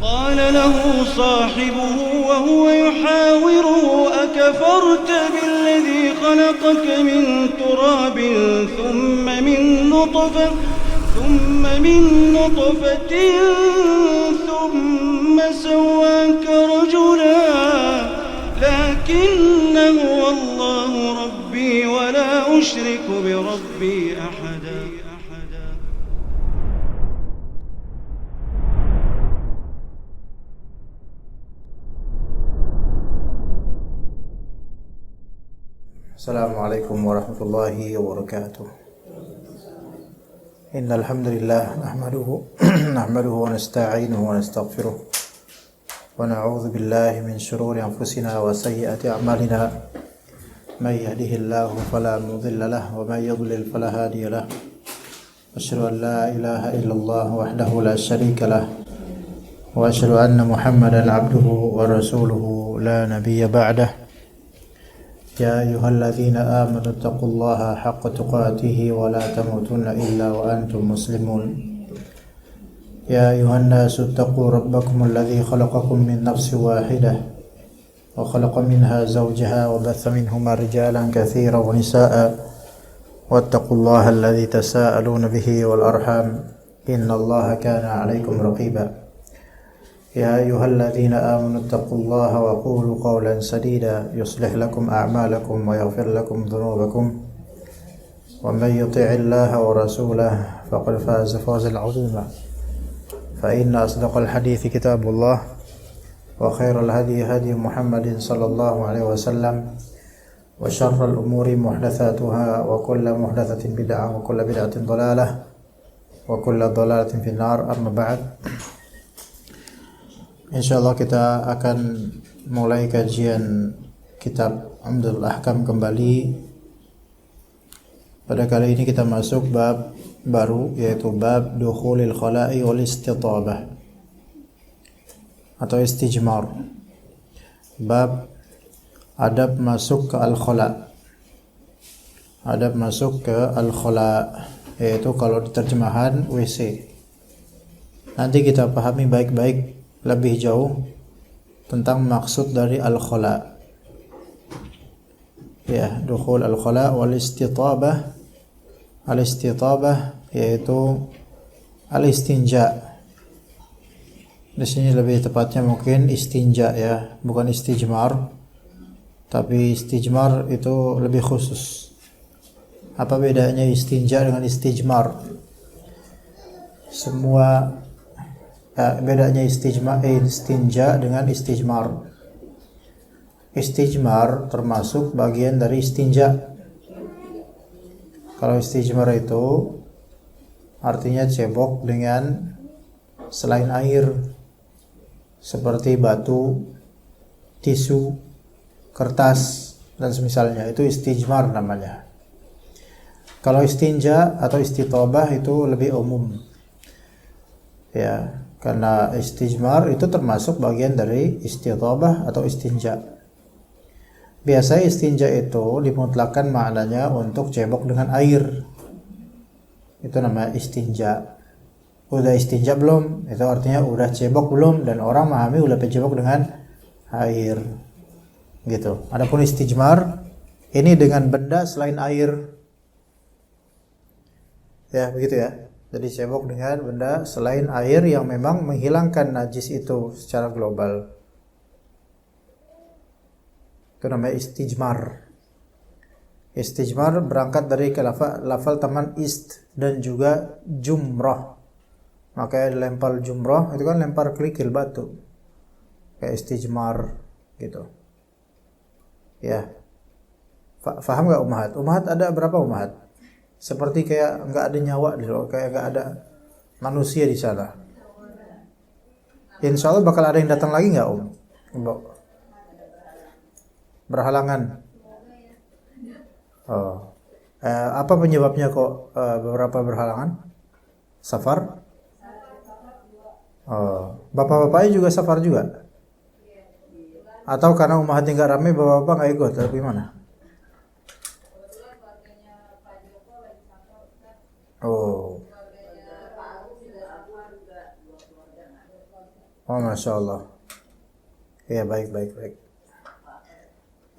قال له صاحبه وهو يحاوره أكفرت بالذي خلقك من تراب ثم من نطفة ثم سواك رجلا لكن هو الله ربي ولا أشرك بربي أحدا. Assalamualaikum warahmatullahi wabarakatuh. Innal hamdalillah nahmaduhu wa nasta'inuhu wa nastaghfiruh wa na'udzu billahi min shururi anfusina wa sayyiati a'malina. May yahdihillahu fala mudilla lahu wa may yudlil fala hadiya lahu. Asyhadu an la ilaha illallah wahdahu la syarika lahu wa asyhadu anna Muhammadan 'abduhu wa rasuluhu la nabiyya ba'dahu. يا أيها الذين آمنوا اتقوا الله حق تقاته ولا تموتن إلا وأنتم مسلمون. يا أيها الناس اتقوا ربكم الذي خلقكم من نفس واحدة وخلق منها زوجها وبث منهما رجالا كثيرا ونساء واتقوا الله الذي تساءلون به والأرحام إن الله كان عليكم رقيبا. يا أيها الذين آمنوا اتقوا الله وقولوا قولا سديدا يصلح لكم أعمالكم ويغفر لكم ذنوبكم ومن يطع الله ورسوله فقد فاز فوزا عظيما. فإن أصدق الحديث كتاب الله وخير الهدي هدي محمد صلى الله عليه وسلم وشر الأمور محدثاتها وكل محدثة بدعة وكل بدعة ضلالة وكل ضلالة في النار. أما بعد, insyaallah kita akan mulai kajian kitab Umdatul Ahkam kembali. Pada kali ini kita masuk bab baru, yaitu bab dukhulil khala'i wal istitabah atau istijmar. Bab adab masuk ke al-khala. Adab masuk ke al-khala, yaitu kalau di terjemahan WC. Nanti kita pahami baik-baik lebih jauh tentang maksud dari al-khala. Ya, dukhul al-khala wal istitabah. Al-istitabah yaitu al-istinja. Di sini lebih tepatnya mungkin istinja ya, bukan istijmar. Tapi istijmar itu lebih khusus. Apa bedanya istinja dengan istijmar? Bedanya istinja dengan istijmar. Istijmar termasuk bagian dari istinja. Kalau istijmar itu artinya cebok dengan selain air, seperti batu, tisu, kertas dan semisalnya, itu istijmar namanya. Kalau istinja atau istitabah itu lebih umum ya, karena istijmar itu termasuk bagian dari istitabah atau istinja. Biasanya istinja itu dimutlakkan maknanya untuk cebok dengan air. Itu namanya istinja. Udah istinja belum? Itu artinya udah cebok belum? Dan orang memahami udah cebok dengan air. Gitu. Adapun istijmar ini dengan benda selain air. Ya, begitu ya. Jadi cebok dengan benda selain air yang memang menghilangkan najis itu secara global. Itu namanya istijmar. Istijmar berangkat dari lafal taman ist dan juga jumrah. Makanya lempar jumrah itu kan lempar kerikil batu. Kayak istijmar gitu. Ya. Faham gak umahat? Umahat ada berapa umahat? Seperti kayak nggak ada nyawa di sana, kayak nggak ada manusia di sana. Insya Allah bakal ada yang datang lagi nggak berhalangan. Oh, apa penyebabnya kok beberapa berhalangan? Safar? Oh, bapak-bapaknya juga safar juga? Atau karena umahatnya nggak ramai, bapak-bapak nggak ikut? Atau gimana? Oh. Oh, Masya Allah. Ya, baik.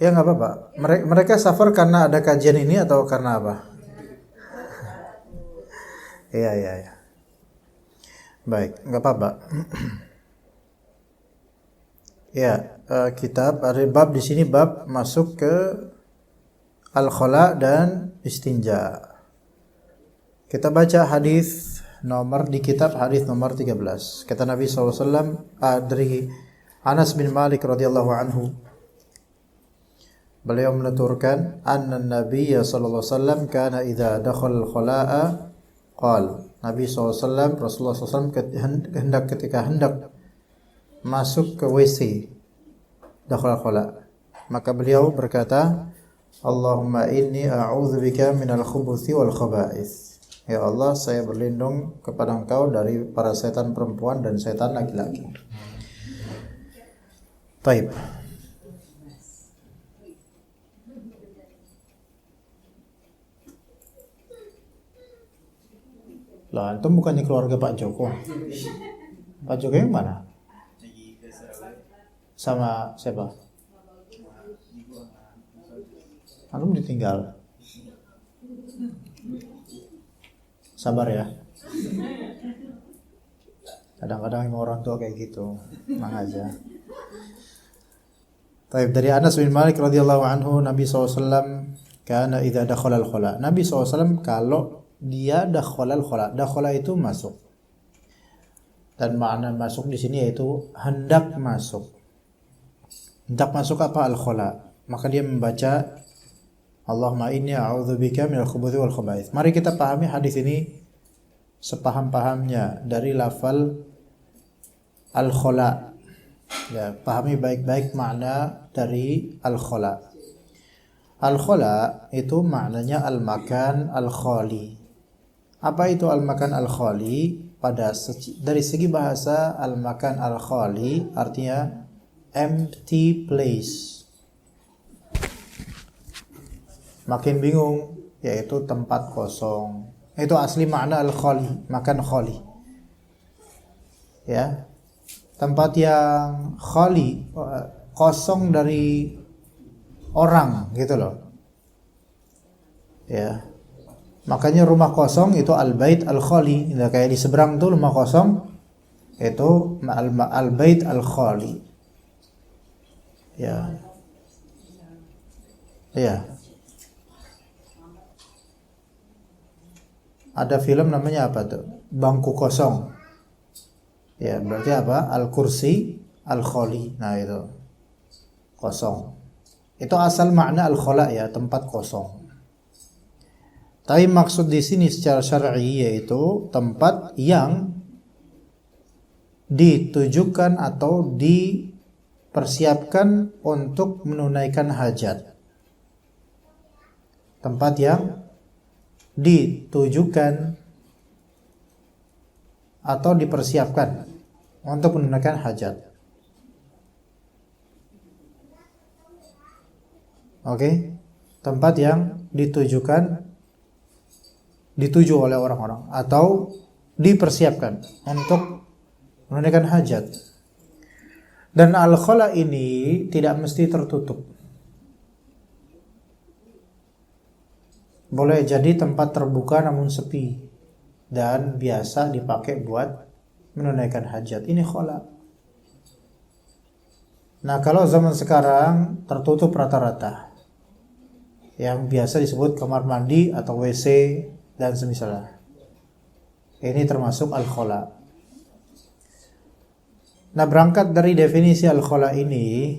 Ya, nggak apa-apa. Mereka safar karena ada kajian ini atau karena apa? Iya. Baik, nggak apa-apa. Ya, kitab ada bab di sini, bab masuk ke al-khala dan istinja. Kita baca hadis nomor di kitab, hadis nomor 13. Kata Nabi SAW dari Anas bin Malik radhiyallahu anhu, beliau menuturkan, anna Nabiyya sallallahu alaihi wasallam kana idza dakhala al-khala'a qala. Nabi SAW, Rasulullah SAW ketika hendak masuk ke WC, dakhala al-khala', maka beliau berkata, Allahumma inni a'udzubika minal khubuthi wal khaba'ith. Ya Allah, saya berlindung kepada Engkau dari para setan perempuan dan setan laki-laki. Baik. Lah, antum bukannya keluarga Pak Joko? Pak Joko yang mana? Sama siapa? Antum ditinggal. Sabar ya. Kadang-kadang orang tua kayak gitu, tenang aja. Baik, dari Anas bin Malik radhiyallahu anhu, Nabi SAW kana idza dakhala al-khala. Nabi SAW kalau dia dakhala al-khala, dakhala itu masuk. Dan makna masuk di sini yaitu hendak masuk. Hendak masuk apa al-khala? Maka dia membaca Allahumma inni a'udzubika minal khubuthi wal khaba'ith. Mari kita pahami hadis ini sepaham-pahamnya dari lafal al-khala. Ya, pahami baik-baik makna dari al-khala. Al-khala itu maknanya al-makan al-khali. Apa itu al-makan al-khali? Dari segi bahasa, al-makan al-khali artinya empty place. Makin bingung, yaitu tempat kosong. Itu asli makna al-khali, makan khali. Ya. Tempat yang khali, kosong dari orang, gitu loh. Ya. Makanya rumah kosong itu al-bait al-khali. Nah, kayak di seberang tuh rumah kosong itu al-bait al-khali. Ya. Ya. Ada film namanya apa tuh? Bangku kosong. Ya, berarti apa? Al-kursi al-khali. Nah, itu. Kosong. Itu asal makna al-khala ya, tempat kosong. Tapi maksud di sini secara syar'i yaitu tempat yang ditujukan atau dipersiapkan untuk menunaikan hajat. Tempat yang ditujukan atau dipersiapkan untuk menunaikan hajat. Oke? Tempat yang dituju oleh orang-orang atau dipersiapkan untuk menunaikan hajat. Dan al-khala ini tidak mesti tertutup. Boleh jadi tempat terbuka namun sepi dan biasa dipakai buat menunaikan hajat. Ini khala. Nah, kalau zaman sekarang tertutup rata-rata, yang biasa disebut kamar mandi atau WC dan semisalnya. Ini termasuk al-khala. Nah, berangkat dari definisi al-khala ini,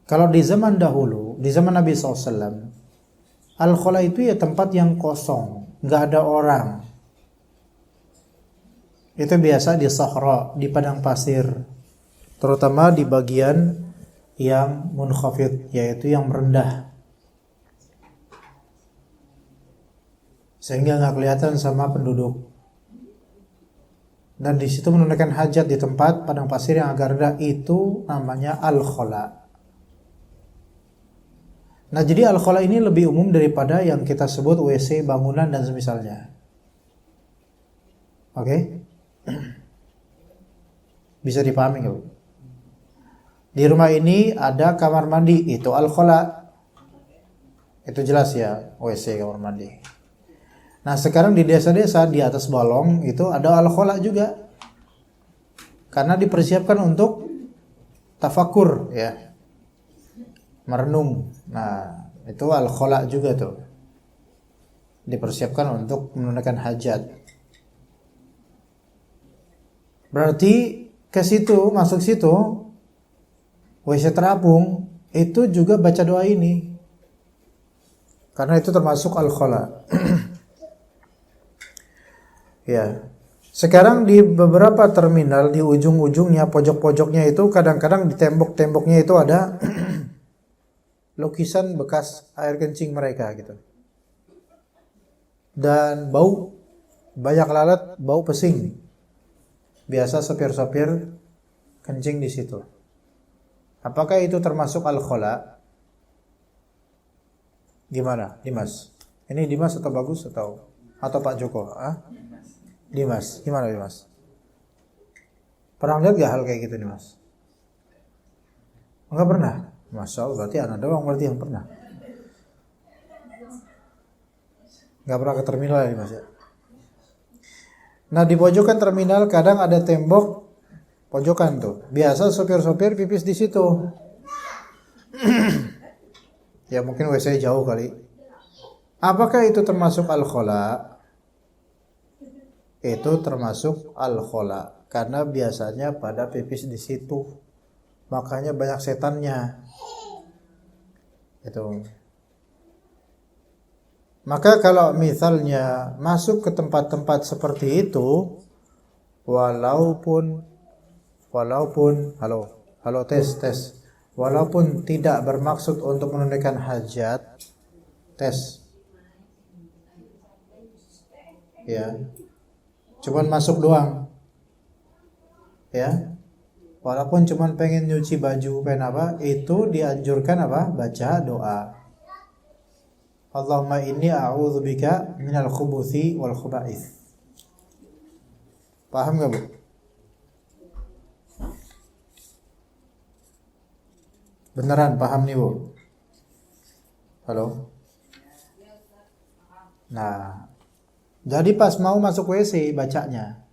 kalau di zaman dahulu, di zaman Nabi SAW, al-khala itu ya tempat yang kosong, nggak ada orang. Itu biasa di sahra, di padang pasir, terutama di bagian yang munkhafid, yaitu yang merendah, sehingga nggak kelihatan sama penduduk. Dan di situ menunaikan hajat di tempat padang pasir yang agak rendah, itu namanya al-khala. Nah, jadi al-khala ini lebih umum daripada yang kita sebut WC, bangunan dan semisalnya. Oke? Bisa dipahami nggak Bu? Di rumah ini ada kamar mandi, itu al-khala. Itu jelas ya, WC kamar mandi. Nah sekarang di desa-desa di atas balong itu ada al-khala juga. Karena dipersiapkan untuk tafakur ya. Merenung. Nah itu al-khala juga tuh. Dipersiapkan untuk menunaikan hajat. Berarti ke situ, masuk situ, WC terapung, itu juga baca doa ini. Karena itu termasuk al-khala. Ya. Sekarang di beberapa terminal di ujung-ujungnya, pojok-pojoknya itu kadang-kadang di tembok-temboknya itu ada lukisan bekas air kencing mereka gitu. Dan bau, banyak lalat, bau pesing. Biasa sopir-sopir kencing di situ. Apakah itu termasuk al-khala? Gimana, Dimas? Ini Dimas atau Bagus atau Pak Joko? Dimas, gimana Dimas? Pernah lihat gak hal kayak gitu Dimas? Enggak pernah? Masya Allah, berarti anak doang berarti yang pernah. Enggak pernah ke terminal ya Dimas ya? Nah di pojokan terminal kadang ada tembok pojokan tuh. Biasa sopir-sopir pipis di situ. Ya mungkin WC jauh kali. Apakah itu termasuk al-khala? Itu termasuk al-khala karena biasanya pada pipis di situ. Makanya banyak setannya. Itu. Maka kalau misalnya masuk ke tempat-tempat seperti itu, walaupun halo tes, walaupun tidak bermaksud untuk menunaikan hajat, tes, ya, cuman masuk doang, ya, walaupun cuman pengen nyuci baju, pengen apa, itu dianjurkan apa? Baca doa. Allahumma inni a'udzubika minal khubuthi wal khuba'ith. Paham gak Bu? Beneran paham nih Bu? Halo? Nah, jadi pas mau masuk WC bacanya.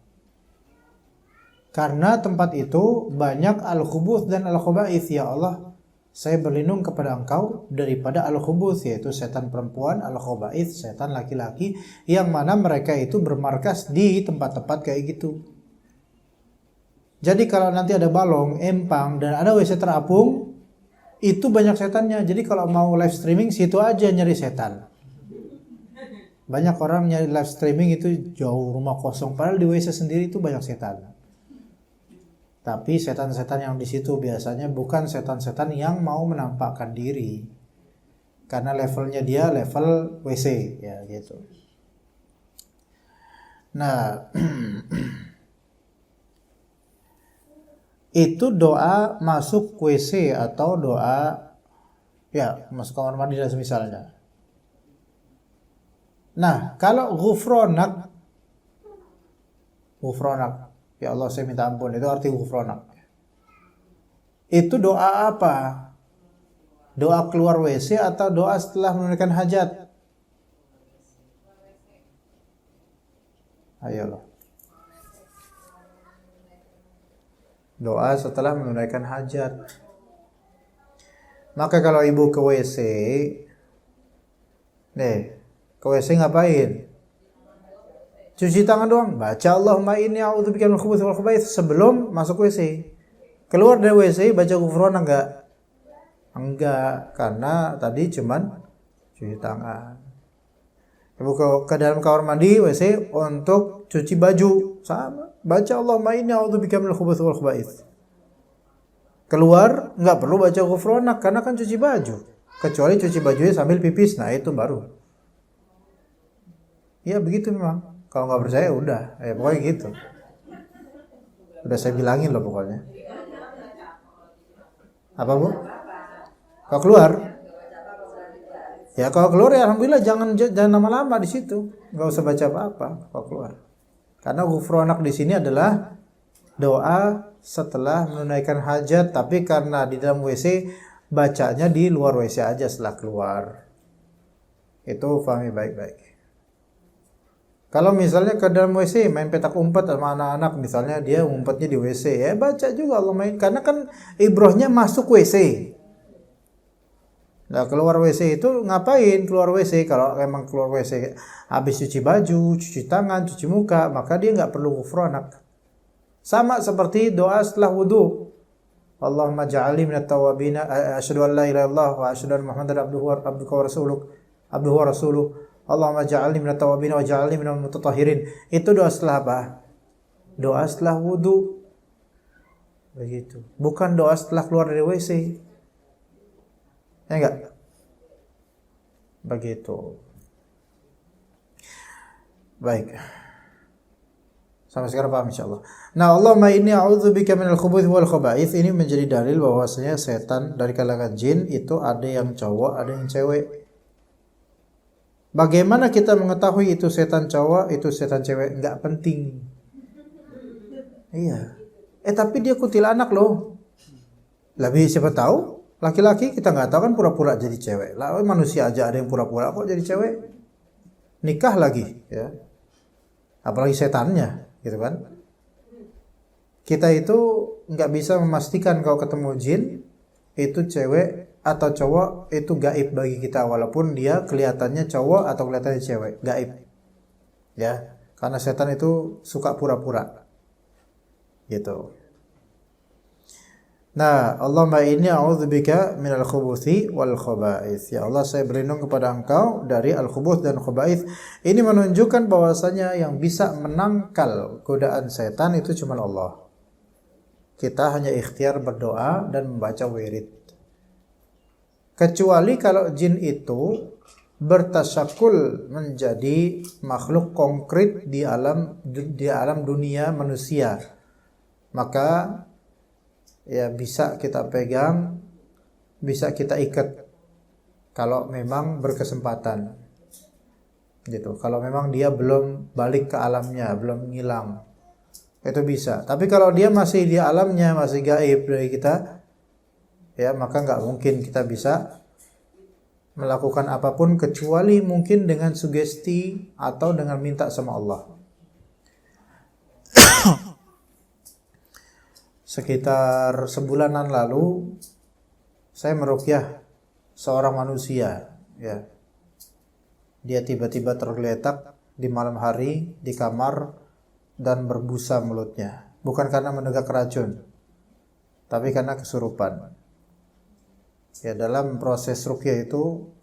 Karena tempat itu banyak al-khubuth dan al-khuba'ith. Ya Allah, saya berlindung kepada Engkau daripada al-khubuth, yaitu setan perempuan, al-khuba'ith, setan laki-laki, yang mana mereka itu bermarkas di tempat-tempat kayak gitu. Jadi kalau nanti ada balong, empang, dan ada WC terapung, itu banyak setannya. Jadi kalau mau live streaming, situ aja nyari setan. Banyak orang nyari live streaming itu jauh, rumah kosong, padahal di WC sendiri itu banyak setan. Tapi setan-setan yang di situ biasanya bukan setan-setan yang mau menampakkan diri. Karena levelnya dia level WC, ya gitu. Nah, itu doa masuk WC atau doa ya masuk kamar mandi dan semisalnya. Nah, kalau ghufranak, ya Allah saya minta ampun, itu arti ghufranak. Itu doa apa? Doa keluar WC atau doa setelah menunaikan hajat? Ayolah. Doa setelah menunaikan hajat. Maka kalau ibu ke WC, ke WC ngapain? Cuci tangan doang, baca Allahumma inni a'udzubika minal khubuthi wal khaba'ith sebelum masuk WC. Keluar dari WC baca ghufran enggak? Enggak, karena tadi cuman cuci tangan. Ibu ke dalam kamar mandi WC untuk cuci baju, sama, baca Allahumma inni a'udzubika minal khubuthi wal khaba'ith. Keluar enggak perlu baca ghufran karena kan cuci baju. Kecuali cuci bajunya sambil pipis, nah itu baru. Ya begitu memang. Kalau nggak percaya udah, pokoknya gitu. Udah saya bilangin loh pokoknya. Apa Bu? Kalau keluar? Ya kalau keluar ya alhamdulillah jangan lama-lama di situ. Nggak usah baca apa-apa kalau keluar. Karena ghufranak di sini adalah doa setelah menunaikan hajat, tapi karena di dalam WC bacanya di luar WC aja setelah keluar. Itu pahami baik-baik. Kalau misalnya ke dalam WC main petak umpet sama anak-anak, misalnya dia ngumpetnya di WC, ya baca juga Allah main, karena kan ibrohnya masuk WC. Nah, keluar WC itu ngapain keluar WC? Kalau memang keluar WC habis cuci baju, cuci tangan, cuci muka, maka dia nggak perlu ghufranak. Sama seperti doa setelah wudu. Allahumma ja'alni minat tawwabin, asyhadu an la ilaha illallah wa asyhadu anna Muhammadan abduhu wa rasuluh. Allahumma ja'alni minat tawwabin wa ja'alni minal mutatahhirin. Itu doa setelah apa? Doa setelah wudu. Begitu. Bukan doa setelah keluar dari WC. Ya enggak? Begitu. Baik. Sampai sekarang paham insyaallah. Nah, Allahumma inni a'udzubika minal khubuthi wal khaba'ith, ini menjadi dalil bahwasanya setan dari kalangan jin itu ada yang cowok, ada yang cewek. Bagaimana kita mengetahui itu setan cowok, itu setan cewek? Enggak penting. Iya. Tapi dia kuntilanak loh. Lebih siapa tahu? Laki-laki kita nggak tahu kan pura-pura jadi cewek. Lah manusia aja ada yang pura-pura kok jadi cewek. Nikah lagi, ya. Apalagi setannya, gitu kan? Kita itu nggak bisa memastikan kalau ketemu jin itu cewek atau cowok, itu gaib bagi kita walaupun dia kelihatannya cowok atau kelihatannya cewek, gaib. Ya, karena setan itu suka pura-pura. Gitu. Nah, Allahumma inni a'udzubika minal khubuthi wal khaba'ith. Ya Allah, saya berlindung kepada Engkau dari al-khubuth dan khaba'ith. Ini menunjukkan bahwasanya yang bisa menangkal godaan setan itu cuma Allah. Kita hanya ikhtiar berdoa dan membaca wirid. Kecuali kalau jin itu bertasyakul menjadi makhluk konkret di alam dunia manusia, maka ya bisa kita pegang, bisa kita ikat kalau memang berkesempatan. Gitu. Kalau memang dia belum balik ke alamnya, belum ngilang. Itu bisa. Tapi kalau dia masih di alamnya, masih gaib dari kita, ya maka nggak mungkin kita bisa melakukan apapun kecuali mungkin dengan sugesti atau dengan minta sama Allah. Sekitar sebulanan lalu saya meruqyah seorang manusia, ya. Dia tiba-tiba tergeletak di malam hari di kamar dan berbusa mulutnya. Bukan karena menegak racun, tapi karena kesurupan. Ya, dalam proses ruqyah itu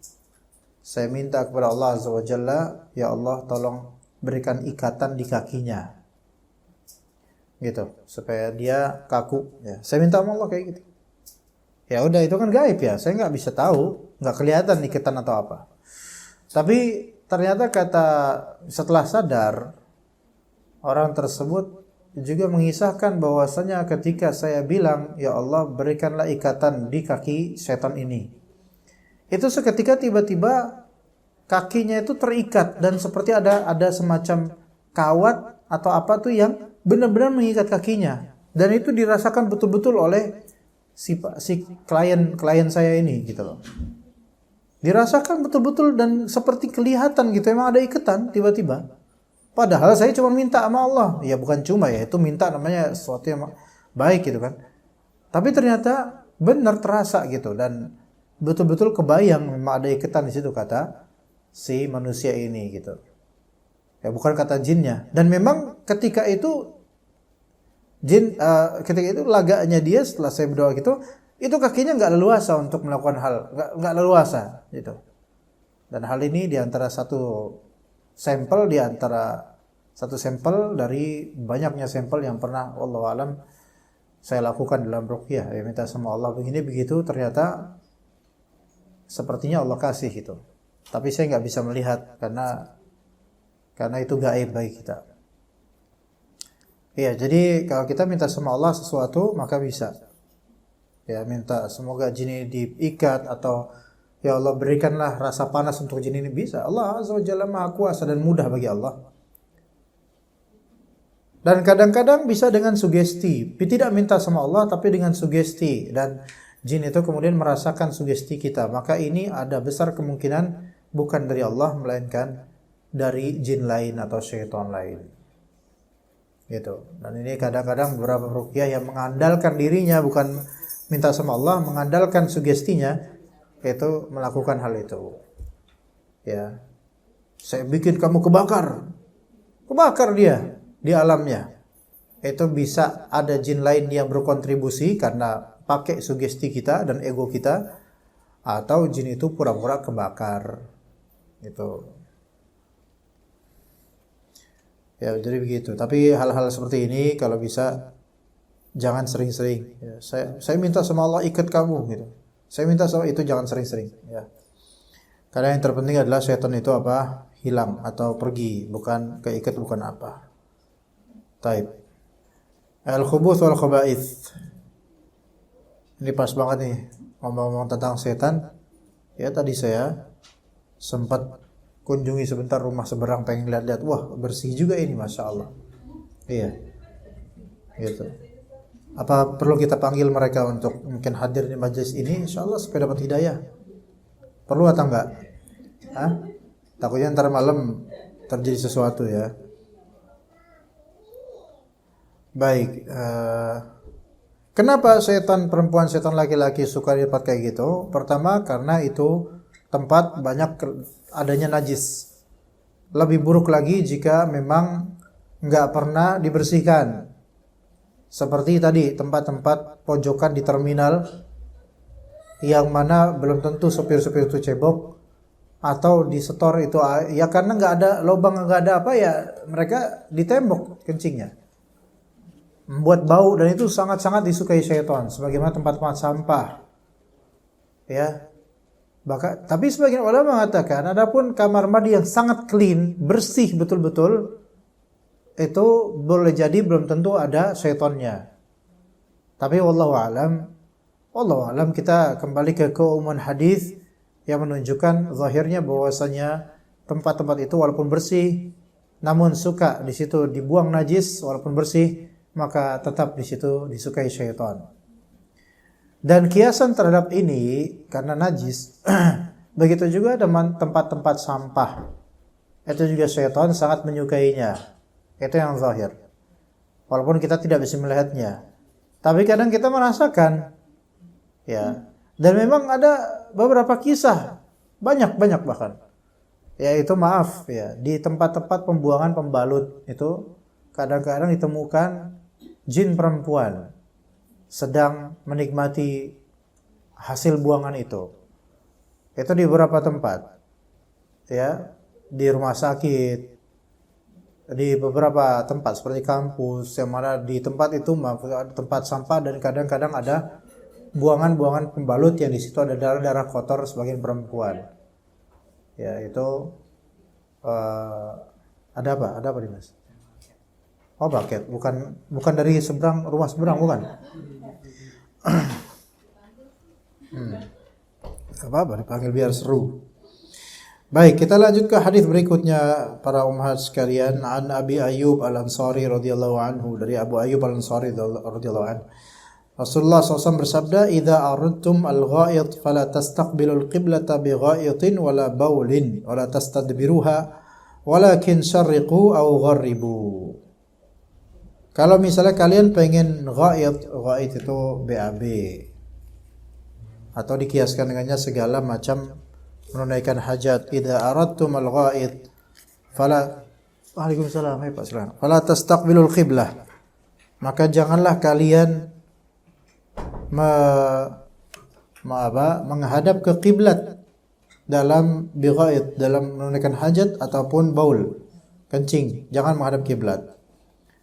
saya minta kepada Allah Azza wa Jalla, ya Allah tolong berikan ikatan di kakinya. Gitu, supaya dia kaku, ya. Saya minta sama Allah kayak gitu. Ya udah, itu kan gaib ya, saya nggak bisa tahu, nggak kelihatan ikatan atau apa. Tapi ternyata setelah sadar, orang tersebut juga mengisahkan bahwasanya ketika saya bilang, ya Allah berikanlah ikatan di kaki setan ini, itu seketika tiba-tiba kakinya itu terikat dan seperti ada semacam kawat atau apa tuh yang benar-benar mengikat kakinya, dan itu dirasakan betul-betul oleh si klien saya ini, gitu loh. Dirasakan betul-betul dan seperti kelihatan gitu, emang ada ikatan tiba-tiba. Padahal saya cuma minta sama Allah. Ya bukan cuma ya, itu minta namanya sesuatu yang baik gitu kan. Tapi ternyata benar terasa gitu, dan betul-betul kebayang memang ada ikatan di situ kata si manusia ini gitu. Ya bukan kata jinnya. Dan memang ketika itu laganya dia setelah saya berdoa gitu, itu kakinya nggak leluasa untuk melakukan hal, nggak leluasa gitu. Dan hal ini diantara satu sampel dari banyaknya sampel yang pernah wallahu alam saya lakukan dalam ruqyah. Ya minta sama Allah begini begitu, ternyata sepertinya Allah kasih gitu. Tapi saya nggak bisa melihat karena itu gaib bagi kita. Iya, jadi kalau kita minta sama Allah sesuatu maka bisa. Ya minta semoga jin ini diikat, atau ya Allah berikanlah rasa panas untuk jin ini, bisa. Allah Azza wa Jalla Maha Kuasa dan mudah bagi Allah. Dan kadang-kadang bisa dengan sugesti. Tidak minta sama Allah tapi dengan sugesti. Dan jin itu kemudian merasakan sugesti kita. Maka ini ada besar kemungkinan bukan dari Allah melainkan dari jin lain atau syaitan lain. Gitu. Dan ini kadang-kadang beberapa ruqyah yang mengandalkan dirinya bukan minta sama Allah, mengandalkan sugestinya, itu melakukan hal itu. Ya. Saya bikin kamu kebakar. Kebakar dia di alamnya. Itu bisa ada jin lain yang berkontribusi karena pakai sugesti kita dan ego kita, atau jin itu pura-pura kebakar. Gitu. Ya, jadi begitu. Tapi hal-hal seperti ini kalau bisa jangan sering-sering. Ya, saya minta sama Allah ikat kamu gitu. Saya minta sama itu jangan sering-sering. Ya. Karena yang terpenting adalah setan itu apa? Hilang atau pergi, bukan keikat, bukan apa. Taib. Al-khubuth wal khaba'ith. Ini pas banget nih ngomong-ngomong tentang setan. Ya, tadi saya sempat kunjungi sebentar rumah seberang, pengen lihat-lihat. Wah, bersih juga ini, Masya Allah. Iya. Gitu. Apa perlu kita panggil mereka untuk mungkin hadir di majelis ini, insyaallah supaya dapat hidayah? Perlu atau enggak? Hah? Takutnya ntar malam terjadi sesuatu ya. Baik. Kenapa setan perempuan, setan laki-laki suka di tempat kayak gitu? Pertama karena itu tempat banyak adanya najis. Lebih buruk lagi jika memang nggak pernah dibersihkan. Seperti tadi tempat-tempat pojokan di terminal yang mana belum tentu sopir-sopir itu cebok, atau di setor itu ya karena nggak ada lubang, nggak ada apa ya, mereka ditembok kencingnya, membuat bau, dan itu sangat-sangat disukai syaitan. Sebagaimana tempat-tempat sampah, ya. Tapi sebagian ulama mengatakan, adapun kamar mandi yang sangat clean, bersih betul-betul, itu boleh jadi belum tentu ada syaitannya. Tapi wallahu alam, kita kembali ke keumuman hadis yang menunjukkan zahirnya bahwasanya tempat-tempat itu walaupun bersih, namun suka di situ dibuang najis, walaupun bersih, maka tetap di situ disukai syaitan. Dan kiasan terhadap ini karena najis, begitu juga dengan tempat-tempat sampah. Itu juga syaitan sangat menyukainya. Itu yang zahir. Walaupun kita tidak bisa melihatnya, tapi kadang kita merasakan. Ya. Dan memang ada beberapa kisah, banyak bahkan. Yaitu di tempat-tempat pembuangan pembalut itu kadang-kadang ditemukan jin perempuan sedang menikmati hasil buangan itu. Itu di beberapa tempat. Ya, di rumah sakit, di beberapa tempat seperti kampus, yang mana di tempat itu tempat sampah, dan kadang-kadang ada buangan-buangan pembalut yang di situ ada darah-darah kotor sebagian perempuan. Ya, itu ada apa Dimas? Oh, baket, bukan dari rumah seberang, bukan. Apa dipanggil biar seru. Baik, kita lanjut ke hadis berikutnya para ummahat sekalian. An Abi Ayyub Al-Ansari radhiyallahu anhu, dari Abu Ayyub Al-Ansari radhiyallahu anhu. Rasulullah SAW bersabda, "Idza aradtum al-gha'id fala tastaqbilul qiblata bi gha'itin wala baulin wala tastadbiruha walakin syarriqu aw gharribu." Kalau misalnya kalian pengen gha'id itu BAB, atau dikiaskan dengannya segala macam menunaikan hajat. Idza aradtum al-gha'id fala Waalaikumsalam, Pak silakan. Fala tastaqbilul qiblah. Maka janganlah kalian menghadap ke kiblat dalam bighaid, dalam menunaikan hajat ataupun baul, kencing. Jangan menghadap kiblat.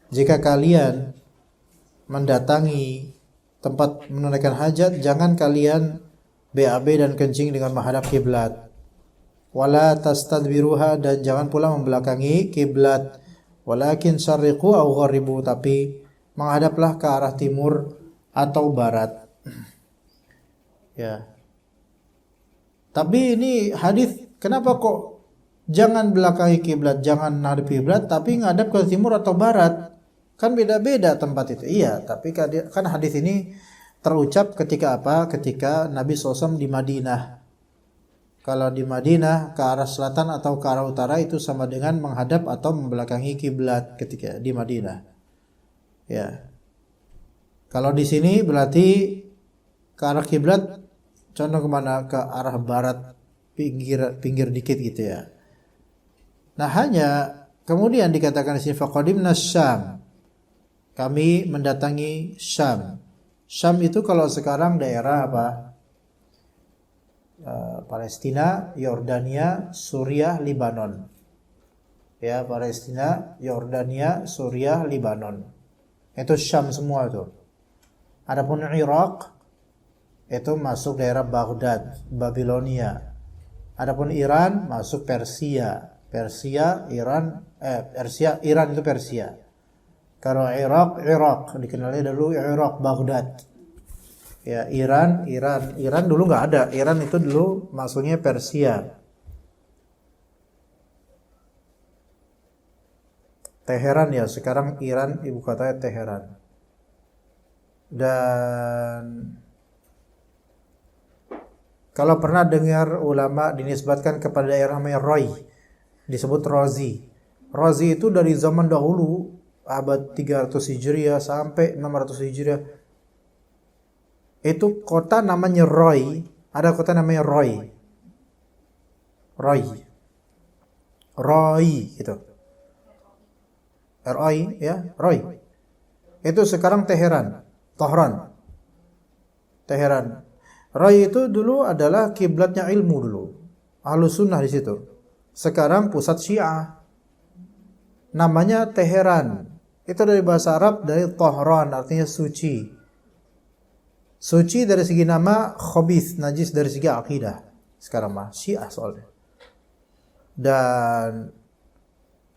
Jika kalian mendatangi tempat menunaikan hajat, jangan kalian BAB dan kencing dengan menghadap kiblat. Wala tastadbiruha, dan jangan pula membelakangi kiblat. Walakin syarriqu aw gharribu, tapi menghadaplah ke arah timur atau barat. Ya. Tapi ini hadis, kenapa kok jangan belakangi kiblat, jangan menghadap kiblat, tapi ngadap ke timur atau barat? Kan beda-beda tempat itu. Iya, tapi kan hadis ini terucap ketika apa? Ketika Nabi SAW di Madinah. Kalau di Madinah ke arah selatan atau ke arah utara itu sama dengan menghadap atau membelakangi kiblat ketika di Madinah. Ya. Kalau di sini berarti ke arah kiblat condong kemana? Ke arah barat, pinggir dikit gitu ya. Nah, hanya kemudian dikatakan di sini faqadimna Syam. Kami mendatangi Syam. Syam itu kalau sekarang daerah apa? Palestina, Yordania, Suriah, Libanon. Ya, Palestina, Yordania, Suriah, Libanon. Itu Syam semua itu. Adapun Irak itu masuk daerah Baghdad, Babilonia. Adapun Iran masuk Persia. Iran itu Persia. Kalau Irak dikenalnya dulu Irak, Baghdad. Ya, Iran dulu nggak ada. Iran itu dulu maksudnya Persia. Teheran ya, sekarang Iran ibu kotanya Teheran. Dan kalau pernah dengar ulama dinisbatkan kepada daerah namanya Roy, disebut Rozi. Rozi itu dari zaman dahulu abad 300 Hijriah sampai 600 Hijriah. Itu kota namanya Roy, ada kota namanya Roy gitu. ROI ya, Roy. Itu sekarang Teheran. Roy itu dulu adalah kiblatnya ilmu dulu. Ahlus Sunnah di situ. Sekarang pusat Syiah. Namanya Teheran. Itu dari bahasa Arab dari Tahran, artinya suci. Suci dari segi nama, khabith, najis dari segi akidah. Sekarang mah Syiah soalnya. Dan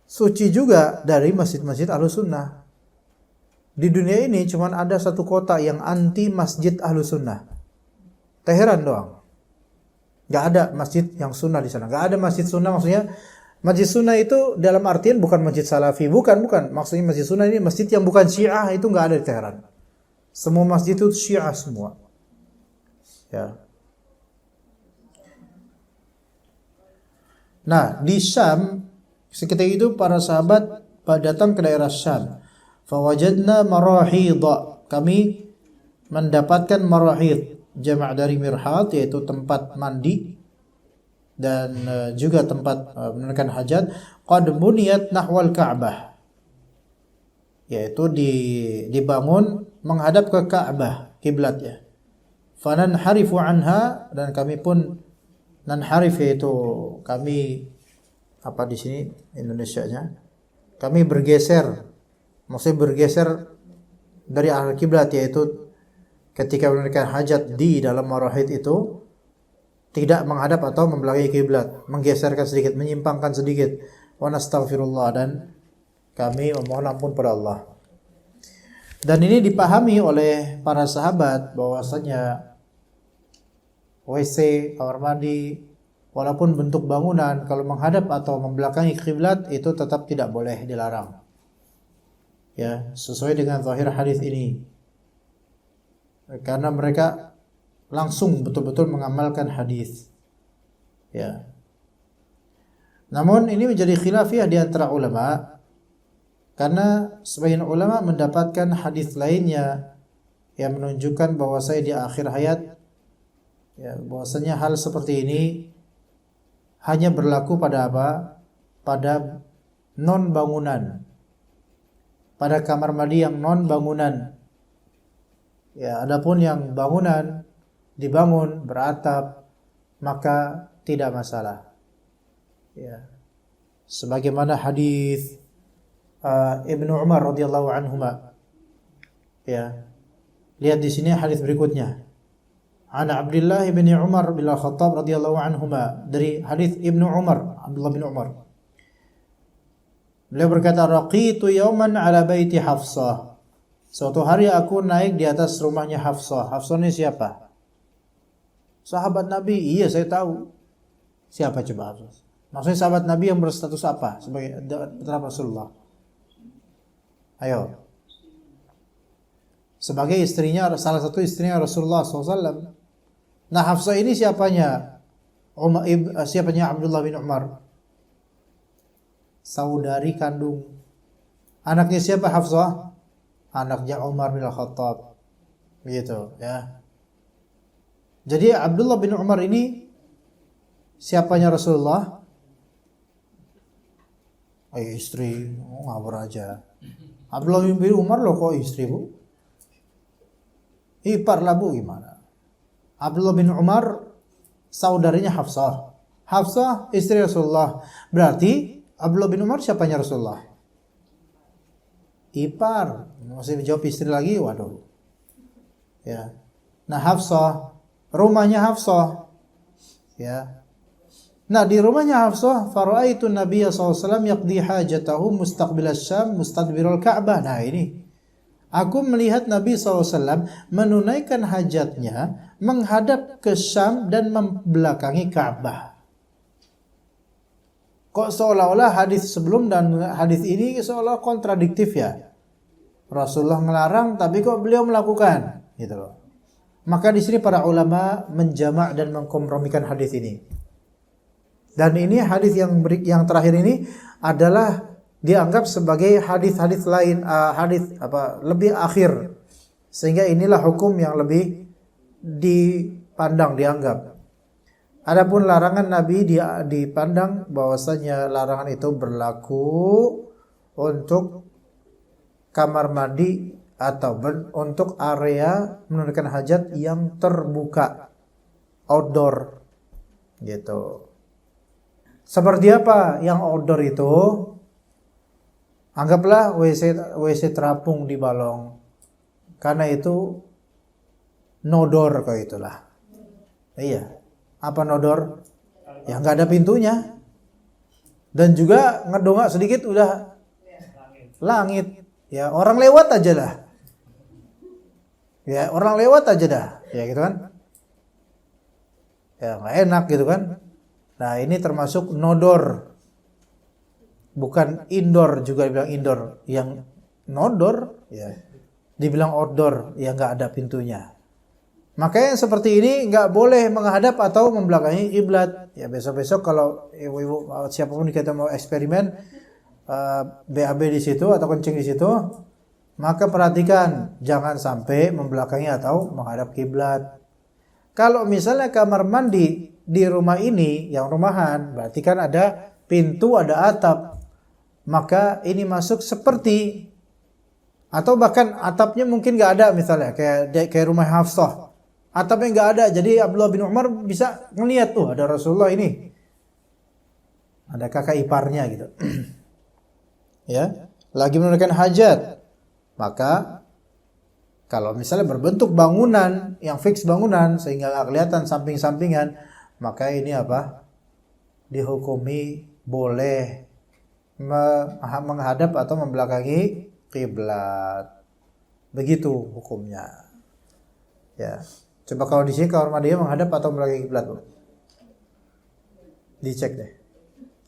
suci juga dari masjid-masjid Ahlus Sunnah. Di dunia ini cuma ada satu kota yang anti masjid Ahlus Sunnah. Teheran doang. Gak ada masjid yang sunnah di sana. Gak ada masjid sunnah, maksudnya masjid sunnah itu dalam artian bukan masjid salafi, bukan. Maksudnya masjid sunnah ini masjid yang bukan Syiah, itu nggak ada di Teheran. Semua masjid itu Syiah semua. Ya. Nah, di Syam seketika itu para sahabat datang ke daerah Syam. Fawajadna marahidha. Kami mendapatkan marahid, jamak dari mirhat, yaitu tempat mandi dan juga tempat menunaikan hajat, qad buniyat nahwal Ka'bah, yaitu dibangun menghadap ke Ka'bah kiblatnya. Fananharifu anha, dan kami pun nanharif, yaitu kami apa di sini Indonesianya, kami bergeser, maksudnya bergeser dari arah kiblat, yaitu ketika menunaikan hajat di dalam marahid itu tidak menghadap atau membelakangi kiblat, menggeserkan sedikit, menyimpangkan sedikit. Wa nastaghfirullah, dan kami memohon ampun pada Allah. Dan ini dipahami oleh para sahabat bahwasanya WC, kamar mandi, walaupun bentuk bangunan, kalau menghadap atau membelakangi kiblat itu tetap tidak boleh, dilarang. Ya, sesuai dengan zahir hadis ini. Karena mereka langsung betul-betul mengamalkan hadis. Ya. Namun ini menjadi khilafiyah di antara ulama, karena sebagian ulama mendapatkan hadis lainnya yang menunjukkan bahwasanya di akhir hayat, ya, bahwasanya hal seperti ini hanya berlaku pada apa? Pada non bangunan, pada kamar mandi yang non bangunan. Ya, adapun yang bangunan dibangun beratap, maka tidak masalah. Ya. Sebagaimana hadis Ibnu Umar radhiyallahu anhuma. Ya. Lihat di sini hadis berikutnya. An Abdullah bin Umar bin Khattab radhiyallahu anhuma, dari hadis Ibnu Umar, Abdullah bin Umar. Beliau berkata, raqitu yawman ala baiti Hafsah. Suatu hari aku naik di atas rumahnya Hafsah. Hafsah ini siapa? Sahabat Nabi. Iya, saya tahu. Siapa coba Hafsah? Maksudnya sahabat Nabi yang berstatus apa? Sebagai putra Rasulullah. Ayo, sebagai istrinya, salah satu istrinya Rasulullah SAW. Nah, Hafsah ini siapanya? Siapanya Abdullah bin Umar? Saudari kandung. Anaknya siapa Hafsah? Anaknya Umar bin Khattab. Gitu ya. Jadi Abdullah bin Umar ini siapanya Rasulullah? Istri, ngawur aja. Abdullah bin Umar loh kok istri, Bu? Ipar lah, Bu, gimana? Abdullah bin Umar saudarinya Hafsah. Hafsah istri Rasulullah. Berarti Abdullah bin Umar siapanya Rasulullah? Ipar. Masih menjawab istri lagi, waduh. Ya. Nah, Hafsah, rumahnya Hafsah. Ya. Nah, di rumahnya Hafsah, faraitu Nabiya SAW yaqdi hajatahu mustaqbil asy-Syam mustadbirul Ka'bah. Nah, ini. Aku melihat Nabi SAW menunaikan hajatnya menghadap ke Syam dan membelakangi Ka'bah. Kok seolah-olah hadis sebelum dan hadis ini seolah kontradiktif ya. Rasulullah melarang tapi kok beliau melakukan, gitu loh. Maka di sini para ulama menjamak dan mengkompromikan hadis ini. Dan ini hadis yang terakhir ini adalah dianggap sebagai hadis-hadis lain, lebih akhir, sehingga inilah hukum yang lebih dipandang, dianggap. Adapun larangan Nabi dipandang bahwasanya larangan itu berlaku untuk kamar mandi atau untuk area menunaikan hajat yang terbuka, outdoor, gitu. Seperti apa yang outdoor itu? Anggaplah WC terapung di Balong. Karena itu nodor kayak itulah. Iya. Apa nodor? Ya nggak ada pintunya. Dan juga ngedongak sedikit udah langit. Ya orang lewat aja dah. Ya orang lewat aja dah. Ya gitu kan. Ya nggak enak gitu kan. Nah ini termasuk nodor. Bukan indoor, juga dibilang indoor. Yang nodor ya dibilang outdoor, ya nggak ada pintunya. Makanya seperti ini nggak boleh menghadap atau membelakangi kiblat. Ya besok-besok kalau ibu-ibu siapapun kita mau eksperimen BAB di situ atau kencing di situ, maka perhatikan jangan sampai membelakangi atau menghadap kiblat. Kalau misalnya kamar mandi di rumah ini yang rumahan, berarti kan ada pintu, ada atap. Maka ini masuk seperti, atau bahkan atapnya mungkin nggak ada, misalnya kayak rumah Hafsah, atapnya nggak ada, jadi Abdullah bin Umar bisa ngelihat tuh ada Rasulullah ini, ada kakak iparnya gitu, ya, lagi menunaikan hajat. Maka kalau misalnya berbentuk bangunan yang fix bangunan sehingga nggak kelihatan samping-sampingan, maka ini apa? Dihukumi boleh menghadap atau membelakangi kiblat. Begitu hukumnya. Ya. Coba kalau di sini kamar mandinya menghadap atau membelakangi kiblat, Bu? Dicek deh.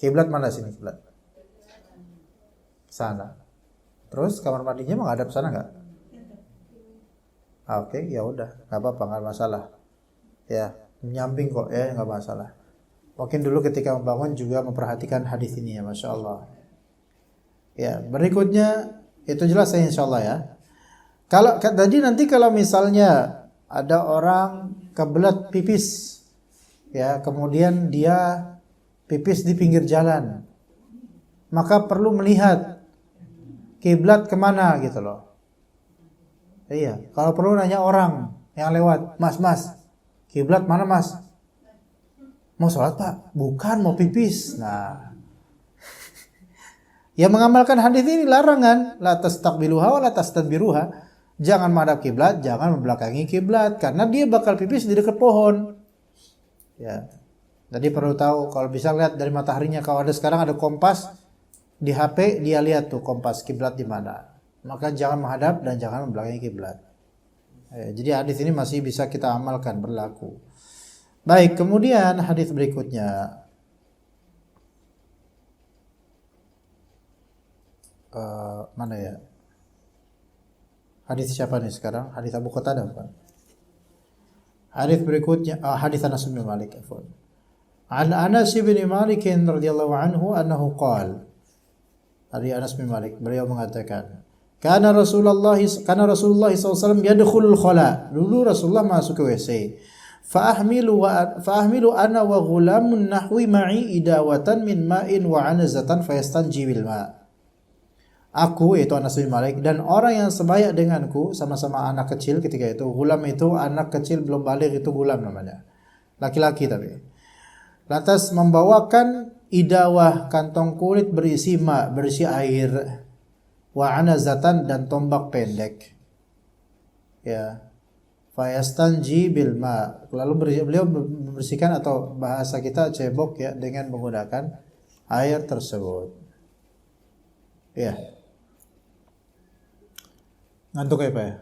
Kiblat mana sini kiblat? Sana. Terus kamar mandinya menghadap sana enggak? Oke, ya udah, enggak apa-apa, enggak masalah. Ya, nyamping kok ya, enggak masalah. Mungkin dulu ketika membangun juga memperhatikan hadis ini ya, Masya Allah. Ya, berikutnya itu jelas ya insyaallah ya. Kalau tadi nanti kalau misalnya ada orang kebelet pipis, ya kemudian dia pipis di pinggir jalan, maka perlu melihat kiblat kemana gitu loh. Iya, kalau perlu nanya orang yang lewat, mas, kiblat mana mas? Mau sholat Pak? Bukan, mau pipis. Nah, yang mengamalkan hadis ini larangan, la tastaqbiluha wa la tastadbiruha. Jangan menghadap kiblat, jangan membelakangi kiblat, karena dia bakal pipis di dekat pohon. Ya. Jadi perlu tahu, kalau bisa lihat dari mataharinya. Kalau ada sekarang ada kompas di HP, dia lihat tuh kompas kiblat di mana. Maka jangan menghadap dan jangan membelakangi kiblat. Ya, jadi hadis ini masih bisa kita amalkan, berlaku. Baik, kemudian hadis berikutnya. Mana ya? Hadis siapa nih sekarang? Hadis Abu Qatadah bukan? Hadis berikutnya hadis Anas bin Malik. An Anas bin Malik radhiyallahu anhu annahu qala. Dari Anas bin Malik beliau mengatakan, Kana Rasulullah SAW yadkhulul khala. Dulu Rasulullah masuk ke WC. Fa'ahmilu ana wa ghulamun nahwi ma'i idawatan min ma'in wa anazatan fayastanji bil ma'. Aku, yaitu Anas bin Malik, dan orang yang sebaya denganku, sama-sama anak kecil ketika itu. Gulam itu anak kecil belum balik, itu gulam namanya. Laki-laki tapi. Lantas membawakan idawah, kantong kulit berisi ma, berisi air. Wa anazatan, dan tombak pendek. Ya. Fayastanji bil ma. Lalu beliau membersihkan, atau bahasa kita cebok ya, dengan menggunakan air tersebut. Ya. Ngantuk ya Pak ya?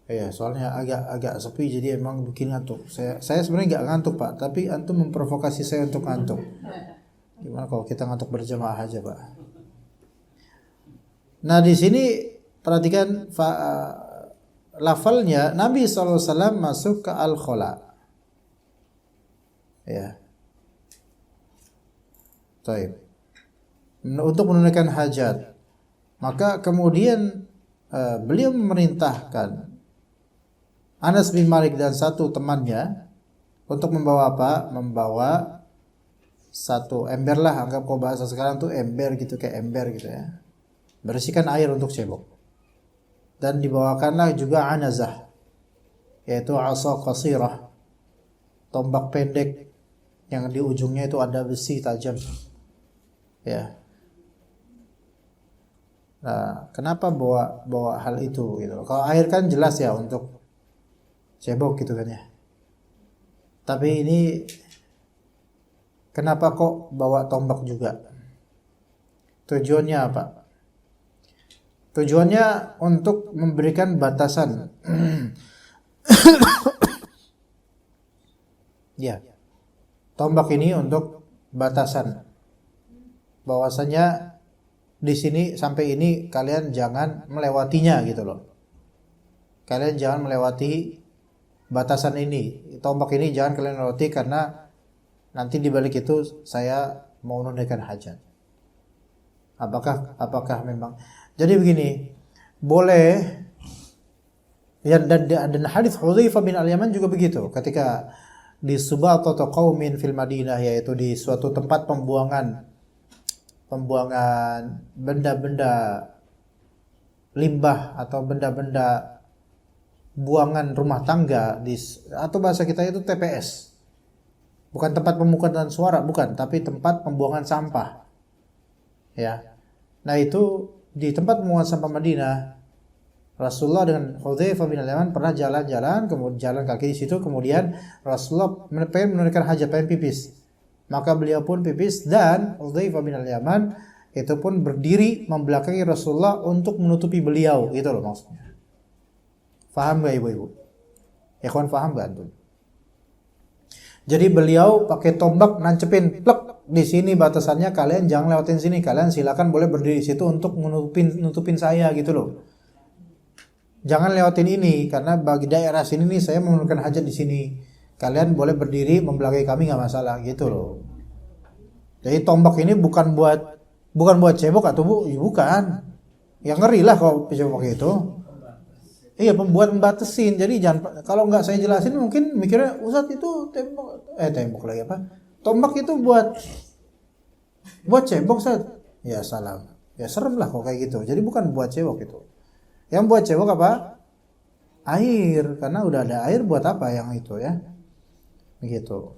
Iya, soalnya agak sepi jadi emang bikin ngantuk. Saya sebenarnya nggak ngantuk Pak, tapi antum memprovokasi saya untuk ngantuk. Gimana kalau kita ngantuk berjamaah aja Pak? Nah di sini perhatikan lafalnya Nabi SAW masuk ke al-khala. Ya. Baik. Untuk menunaikan hajat. Maka kemudian beliau memerintahkan Anas bin Malik dan satu temannya untuk membawa apa? Membawa satu ember lah, anggap kalau bahasa sekarang tuh ember gitu, kayak ember gitu ya. Bersihkan air untuk cebok. Dan dibawakanlah juga anazah, yaitu asa qasirah, tombak pendek yang di ujungnya itu ada besi tajam. Ya. Nah, kenapa bawa hal itu gitu. Kalau air kan jelas ya untuk cebok gitu kan ya. Tapi ini kenapa kok bawa tombak juga? Tujuannya apa? Tujuannya untuk memberikan batasan. Ya. Tombak ini untuk batasan. Bahwasanya di sini sampai ini kalian jangan melewatinya gitu loh. Kalian jangan melewati batasan ini. Tombak ini jangan kalian lewati karena nanti di balik itu saya mau menunaikan hajat. Apakah memang? Jadi begini, boleh ya, dan hadis Hudzaifah bin Al-Yaman juga begitu. Ketika di Subatatu qaumin fil Madinah, yaitu di suatu tempat pembuangan benda-benda limbah atau benda-benda buangan rumah tangga atau bahasa kita itu TPS. Bukan tempat pemungutan suara, bukan, tapi tempat pembuangan sampah. Ya. Nah, itu di tempat pembuangan sampah Madinah, Rasulullah dengan Hudzaifah bin Al-Yaman pernah jalan-jalan, kemudian jalan kaki di situ, kemudian Rasulullah pengen menunaikan hajat, pengen pipis. Maka beliau pun pipis dan Hudzaifah bin Al-Yaman itu pun berdiri membelakangi Rasulullah untuk menutupi beliau. Itu loh maksudnya. Faham gak ibu-ibu? Ikhwan faham gak antum? Jadi beliau pakai tombak nancepin plek di sini batasannya, kalian jangan lewatin sini, kalian silakan boleh berdiri di situ untuk nutupin saya gitu loh. Jangan lewatin ini karena bagi daerah sini nih saya menunaikan hajat di sini. Kalian boleh berdiri membelakangi kami nggak masalah gitu loh. Jadi tombak ini bukan buat cebok atau bukan. Ya ngeri lah kalau cebok itu. Iya, buat membatasin. Jadi jangan, kalau nggak saya jelasin mungkin mikirnya Ustadz itu tembok lagi apa? Tombak itu buat cebok Ustadz. Ya salah. Ya serem lah kalau kayak gitu. Jadi bukan buat cebok itu. Yang buat cebok apa? Air, karena udah ada air buat apa yang itu ya? Begitu.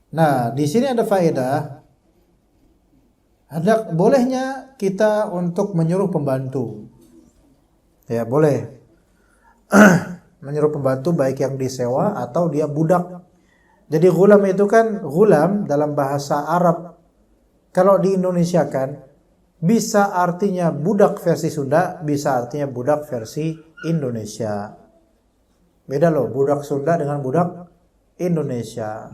Nah, di sini ada faedah. Ada bolehnya kita untuk menyuruh pembantu. Ya, boleh. Menyuruh pembantu baik yang disewa atau dia budak. Jadi ghulam itu kan, ghulam dalam bahasa Arab. Kalau di Indonesia kan bisa artinya budak versi Sunda, bisa artinya budak versi Indonesia. Beda loh, budak Sunda dengan budak Indonesia.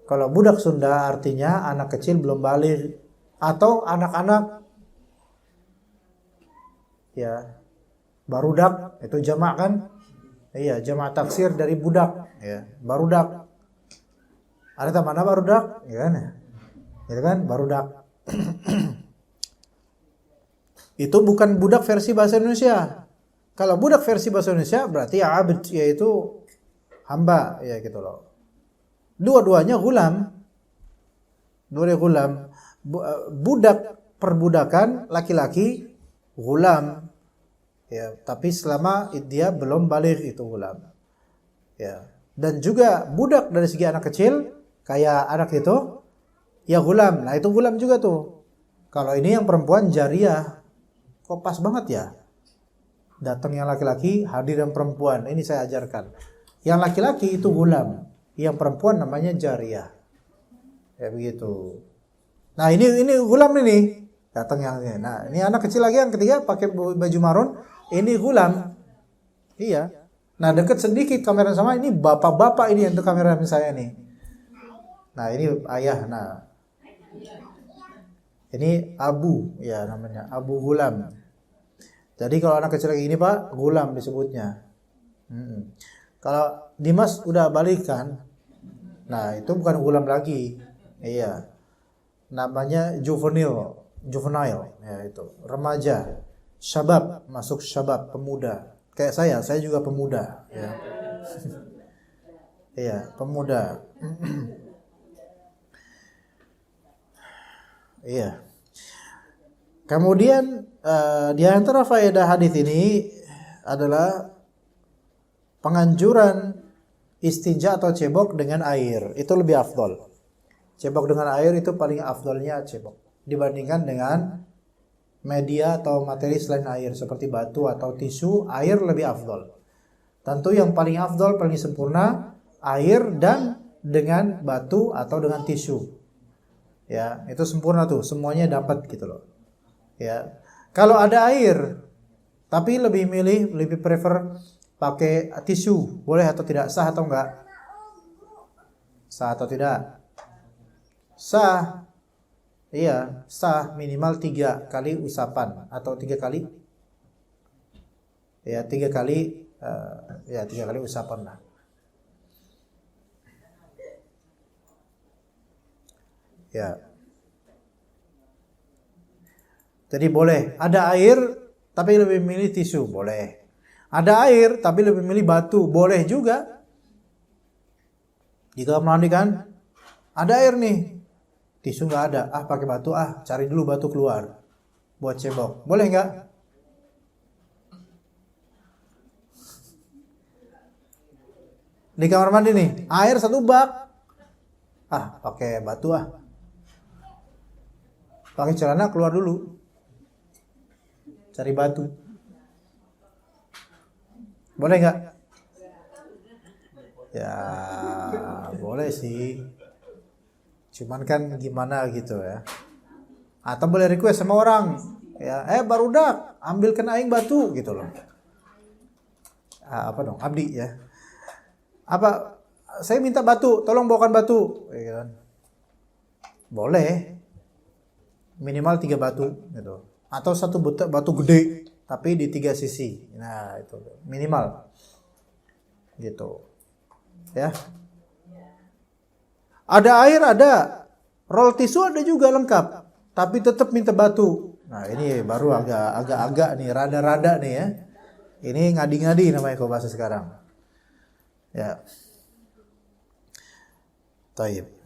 Kalau budak Sunda artinya anak kecil belum balik atau anak-anak Ya. Barudak itu jamak kan? Iya, jamak taksir dari budak, ya. Barudak. Ada mana barudak? Ya kan? Itu kan barudak. Itu bukan budak versi bahasa Indonesia. Kalau budak versi bahasa Indonesia berarti abd, yaitu hamba, ya gitu loh. Dua-duanya gulam. Dua-duanya gulam. Budak perbudakan laki-laki gulam. Ya, tapi selama dia belum baligh itu gulam. Ya. Dan juga budak dari segi anak kecil kayak anak itu ya gulam. Nah, itu gulam juga tuh. Kalau ini yang perempuan jariyah. Kok pas banget ya? Datang yang laki-laki, hadir yang perempuan. Ini saya ajarkan. Yang laki-laki itu gulam, yang perempuan namanya jariyah. Ya begitu. Nah, ini gulam ini. Datang yang ini. Nah, ini anak kecil lagi yang ketiga pakai baju marun. Ini gulam. Iya. Nah, dekat sedikit kamera sama ini bapak-bapak ini untuk kamera saya nih. Nah, ini ayah. Nah, ini abu ya namanya, abu gulam. Jadi kalau anak kecil lagi ini Pak, gulam disebutnya. Kalau Dimas udah balik kan, nah itu bukan gulam lagi. Iya. Namanya juvenile ya itu, remaja. Syabab, masuk syabab, pemuda. Kayak saya juga pemuda ya. Iya, pemuda. Iya. Kemudian di antara faedah hadis ini adalah penganjuran istinja atau cebok dengan air. Itu lebih afdol. Cebok dengan air itu paling afdolnya cebok dibandingkan dengan media atau materi selain air seperti batu atau tisu. Air lebih afdol. Tentu yang paling afdol, paling sempurna air dan dengan batu atau dengan tisu. Ya, itu sempurna tuh, semuanya dapat gitu loh. Ya. Kalau ada air tapi lebih prefer pakai tisu, boleh atau tidak? Sah atau enggak? Sah atau tidak? Sah. Iya, sah minimal 3 kali usapan atau 3 kali. Ya, 3 kali 3 kali usapan lah. Ya. Jadi boleh. Ada air tapi lebih milih tisu, boleh. Ada air tapi lebih milih batu, boleh juga. Jika mandi kan, ada air nih, tisu nggak ada, pakai batu, cari dulu batu keluar, buat cebok, boleh nggak? Di kamar mandi nih, air 1 bak, pakai batu pakai celana keluar dulu, cari batu, boleh nggak? Ya boleh sih, cuman kan gimana gitu ya. Atau boleh request sama orang, ya barudak ambilkan aing batu gitu loh. Apa dong, abdi ya. Saya minta batu, tolong bawakan batu, ya kan? Boleh. Minimal 3 batu gitu. Atau 1 batu gede tapi di 3 sisi. Nah, itu minimal. Gitu. Ya. Ada air ada, roll tisu ada juga lengkap, tapi tetap minta batu. Nah, ini baru agak nih, rada-rada nih ya. Ini ngadi-ngadi namanya kalau bahasa sekarang. Ya. Taib.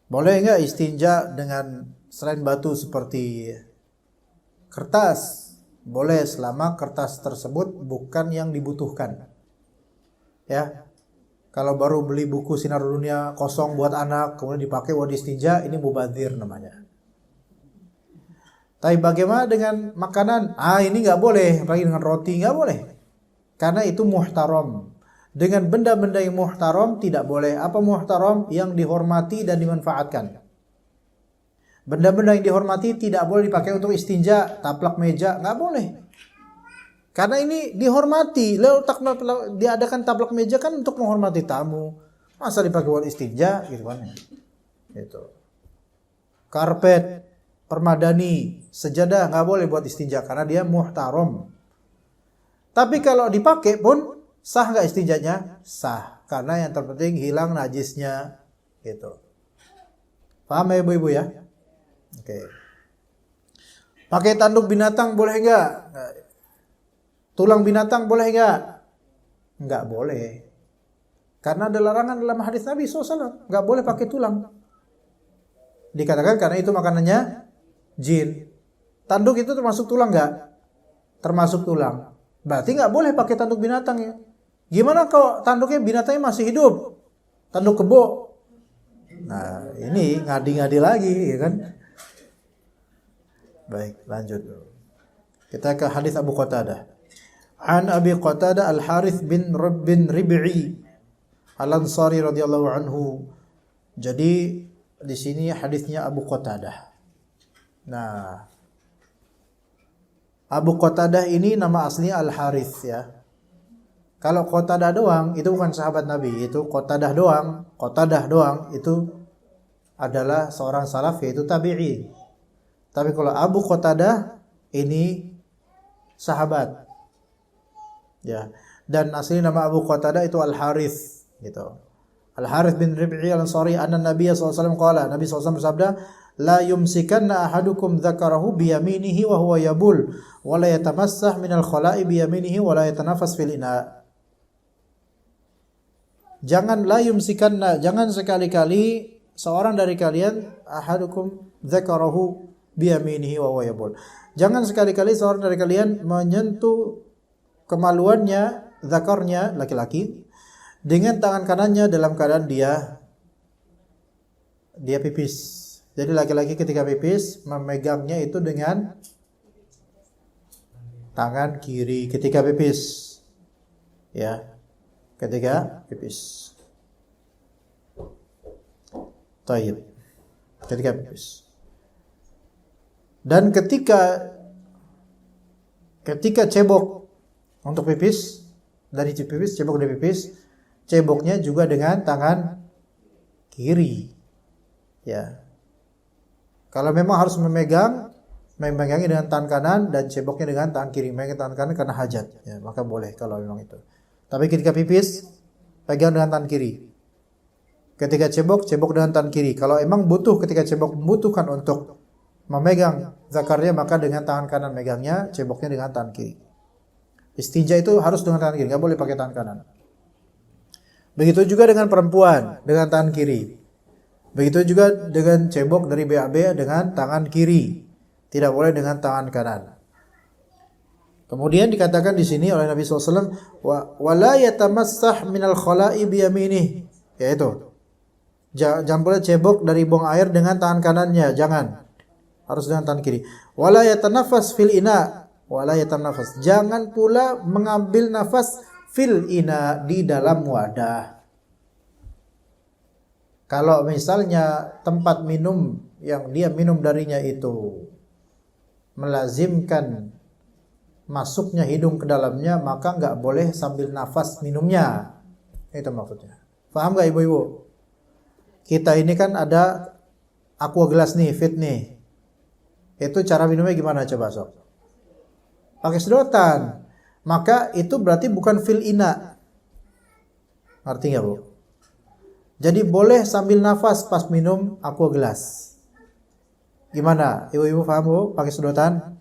Boleh enggak istinja dengan selain batu seperti kertas? Boleh selama kertas tersebut bukan yang dibutuhkan. Ya. Kalau baru beli buku Sinar Dunia kosong buat anak, kemudian dipakai buat istinja, ini mubadzir namanya. Tapi bagaimana dengan makanan? Ini nggak boleh, apalagi dengan roti nggak boleh. Karena itu muhtaram. Dengan benda-benda yang muhtaram tidak boleh. Apa muhtaram? Yang dihormati dan dimanfaatkan. Benda-benda yang dihormati tidak boleh dipakai untuk istinja, taplak meja, nggak boleh. Karena ini dihormati. Diadakan taplak meja kan untuk menghormati tamu. Masa dipakai buat istinja gitu kan. Gitu. Karpet permadani, sejadah nggak boleh buat istinja karena dia muhtaram. Tapi kalau dipakai pun sah nggak istinjanya? Sah, karena yang terpenting hilang najisnya gitu. Paham ya ibu-ibu ya? Oke. Pakai tanduk binatang boleh nggak? Tulang binatang boleh nggak? Nggak boleh. Karena ada larangan dalam hadis Nabi SAW, nggak boleh pakai tulang. Dikatakan karena itu makanannya jin. Tanduk itu termasuk tulang nggak? Termasuk tulang. Berarti nggak boleh pakai tanduk binatang ya. Gimana kalau tanduknya binatangnya masih hidup? Tanduk kebo. Nah ini ngadi-ngadi lagi ya kan. Baik, lanjut. Kita ke hadis Abu Qatadah. An Abi Qatadah Al-Harith bin Rib'i Al-Ansari radhiyallahu anhu. Jadi di sini hadisnya Abu Qatadah. Nah, Abu Qatadah ini nama aslinya Al-Harith ya. Kalau Qatadah doang itu bukan sahabat Nabi, itu Qatadah doang itu adalah seorang salaf yaitu tabi'i. Tapi kalau Abu Qatadah ini sahabat. Ya. Dan asli nama Abu Qatadah itu Al-Harith gitu. Al-Harith bin Rib'i Al-Ansari anna Nabi sallallahu alaihi wasallam qala, Nabi sallallahu alaihi wasallam bersabda, la yumsikanna ahadukum dzakarahu bi yaminihi wa huwa yabul wa la yatamassah minal khala'i bi yaminihi wa la yatanafas fil ina. Jangan sekali-kali seorang dari kalian ahadukum dzakarahu biyaminihi wa huwa yabul. Jangan sekali-kali seorang dari kalian menyentuh kemaluannya, zakarnya laki-laki dengan tangan kanannya dalam keadaan dia pipis. Jadi laki-laki ketika pipis memegangnya itu dengan tangan kiri ketika pipis. Ya. Ketika pipis. Taib. Ketika pipis. Dan ketika cebok untuk pipis, dari pipis, cebok dari pipis, ceboknya juga dengan tangan kiri. Ya. Kalau memang harus memegangnya dengan tangan kanan dan ceboknya dengan tangan kiri. Memegang tangan kanan karena hajat, ya, maka boleh kalau memang itu. Tapi ketika pipis, pegang dengan tangan kiri. Ketika cebok dengan tangan kiri. Kalau emang ketika cebok membutuhkan untuk memegang zakarnya, maka dengan tangan kanan megangnya, ceboknya dengan tangan kiri. Istinja itu harus dengan tangan kiri, nggak boleh pakai tangan kanan. Begitu juga dengan perempuan, dengan tangan kiri. Begitu juga dengan cebok dari BAB dengan tangan kiri, tidak boleh dengan tangan kanan. Kemudian dikatakan di sini oleh Nabi SAW, wa la yatamassah minal khala'i biyaminih, yaitu jangan boleh cebok dari buang air dengan tangan kanannya, jangan. Harus dengan tangan kiri. Wala yatanafas fil ina, wala yatanafas. Jangan pula mengambil nafas fil ina, di dalam wadah. Kalau misalnya tempat minum yang dia minum darinya itu melazimkan masuknya hidung ke dalamnya, maka nggak boleh sambil nafas minumnya. Itu maksudnya. Paham nggak ibu-ibu? Kita ini kan ada aqua gelas nih, fit nih. Itu cara minumnya gimana coba sob? Pakai sedotan. Maka itu berarti bukan fil ina. Ngerti nggak bu? Jadi boleh sambil nafas pas minum aqua gelas. Gimana? Ibu-ibu paham bu? Pakai sedotan?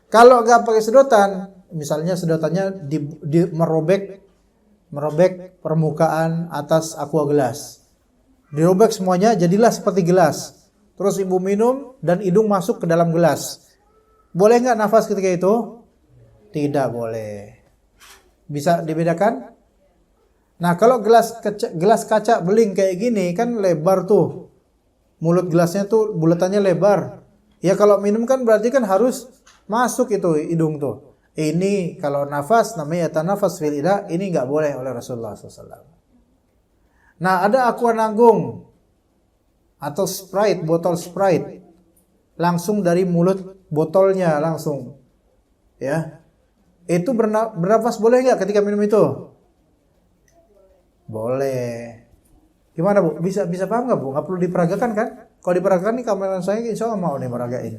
Kalau nggak pakai sedotan, misalnya sedotannya merobek permukaan atas aqua gelas. Dirobek semuanya, jadilah seperti gelas. Terus ibu minum dan hidung masuk ke dalam gelas. Boleh nggak nafas ketika itu? Tidak boleh. Bisa dibedakan? Nah kalau gelas kaca beling kayak gini kan lebar tuh. Mulut gelasnya tuh bulatannya lebar. Ya kalau minum kan berarti kan harus masuk itu hidung tuh. Ini kalau nafas namanya tanafas fil ida, ini nggak boleh oleh Rasulullah SAW. Nah ada aqua nanggung atau Sprite, botol Sprite, langsung dari mulut botolnya langsung, ya. Itu bernafas boleh nggak ketika minum itu? Boleh. Gimana bu? Bisa paham nggak bu? Nggak perlu diperagakan kan? Kalau diperagakan nih kameramen saya insya Allah mau nih meragain.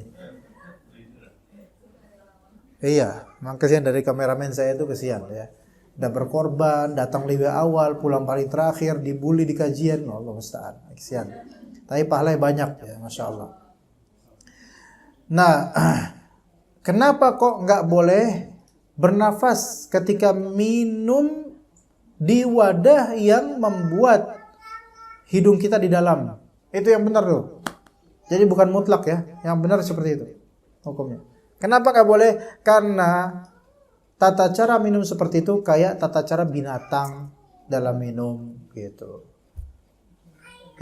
Iya, memang kesian dari kameramen saya itu kesian ya. Udah berkorban, datang lebih awal, pulang paling terakhir, dibully di kajian, Allah musta'an. Kesian. Tapi pahalanya banyak ya, Masya Allah. Nah, kenapa kok nggak boleh bernafas ketika minum di wadah yang membuat hidung kita di dalam? Itu yang benar tuh. Jadi bukan mutlak ya, yang benar seperti itu hukumnya. Kenapa nggak boleh? Karena tata cara minum seperti itu kayak tata cara binatang dalam minum gitu.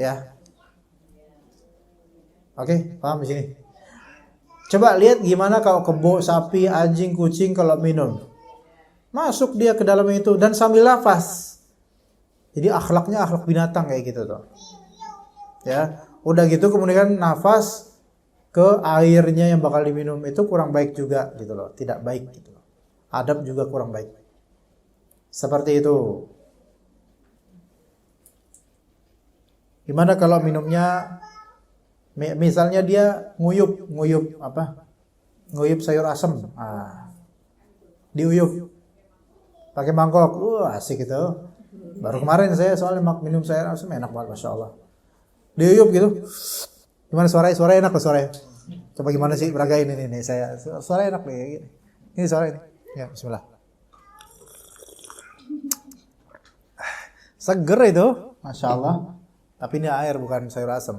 Ya. Oke, paham di sini? Coba lihat gimana kalau kebo, sapi, anjing, kucing kalau minum. Masuk dia ke dalam itu dan sambil nafas. Jadi akhlaknya akhlak binatang kayak gitu tuh. Ya, udah gitu kemudian nafas ke airnya yang bakal diminum, itu kurang baik juga gitu loh, tidak baik gitu loh. Adab juga kurang baik. Seperti itu. Gimana kalau minumnya misalnya dia nguyup apa? Nguyup sayur asem. Diuyup pakai mangkok. Asik itu. Baru kemarin saya soalnya minum sayur asem enak banget, Masya Allah. Diuyup gitu. Gimana suaranya? Suaranya enak loh suaranya. Coba gimana sih beragain ini saya. Suaranya enak nih. Ini suara ini. Ya, bismillah. Seger itu, Masya Allah. Tapi ini air bukan sayur asem.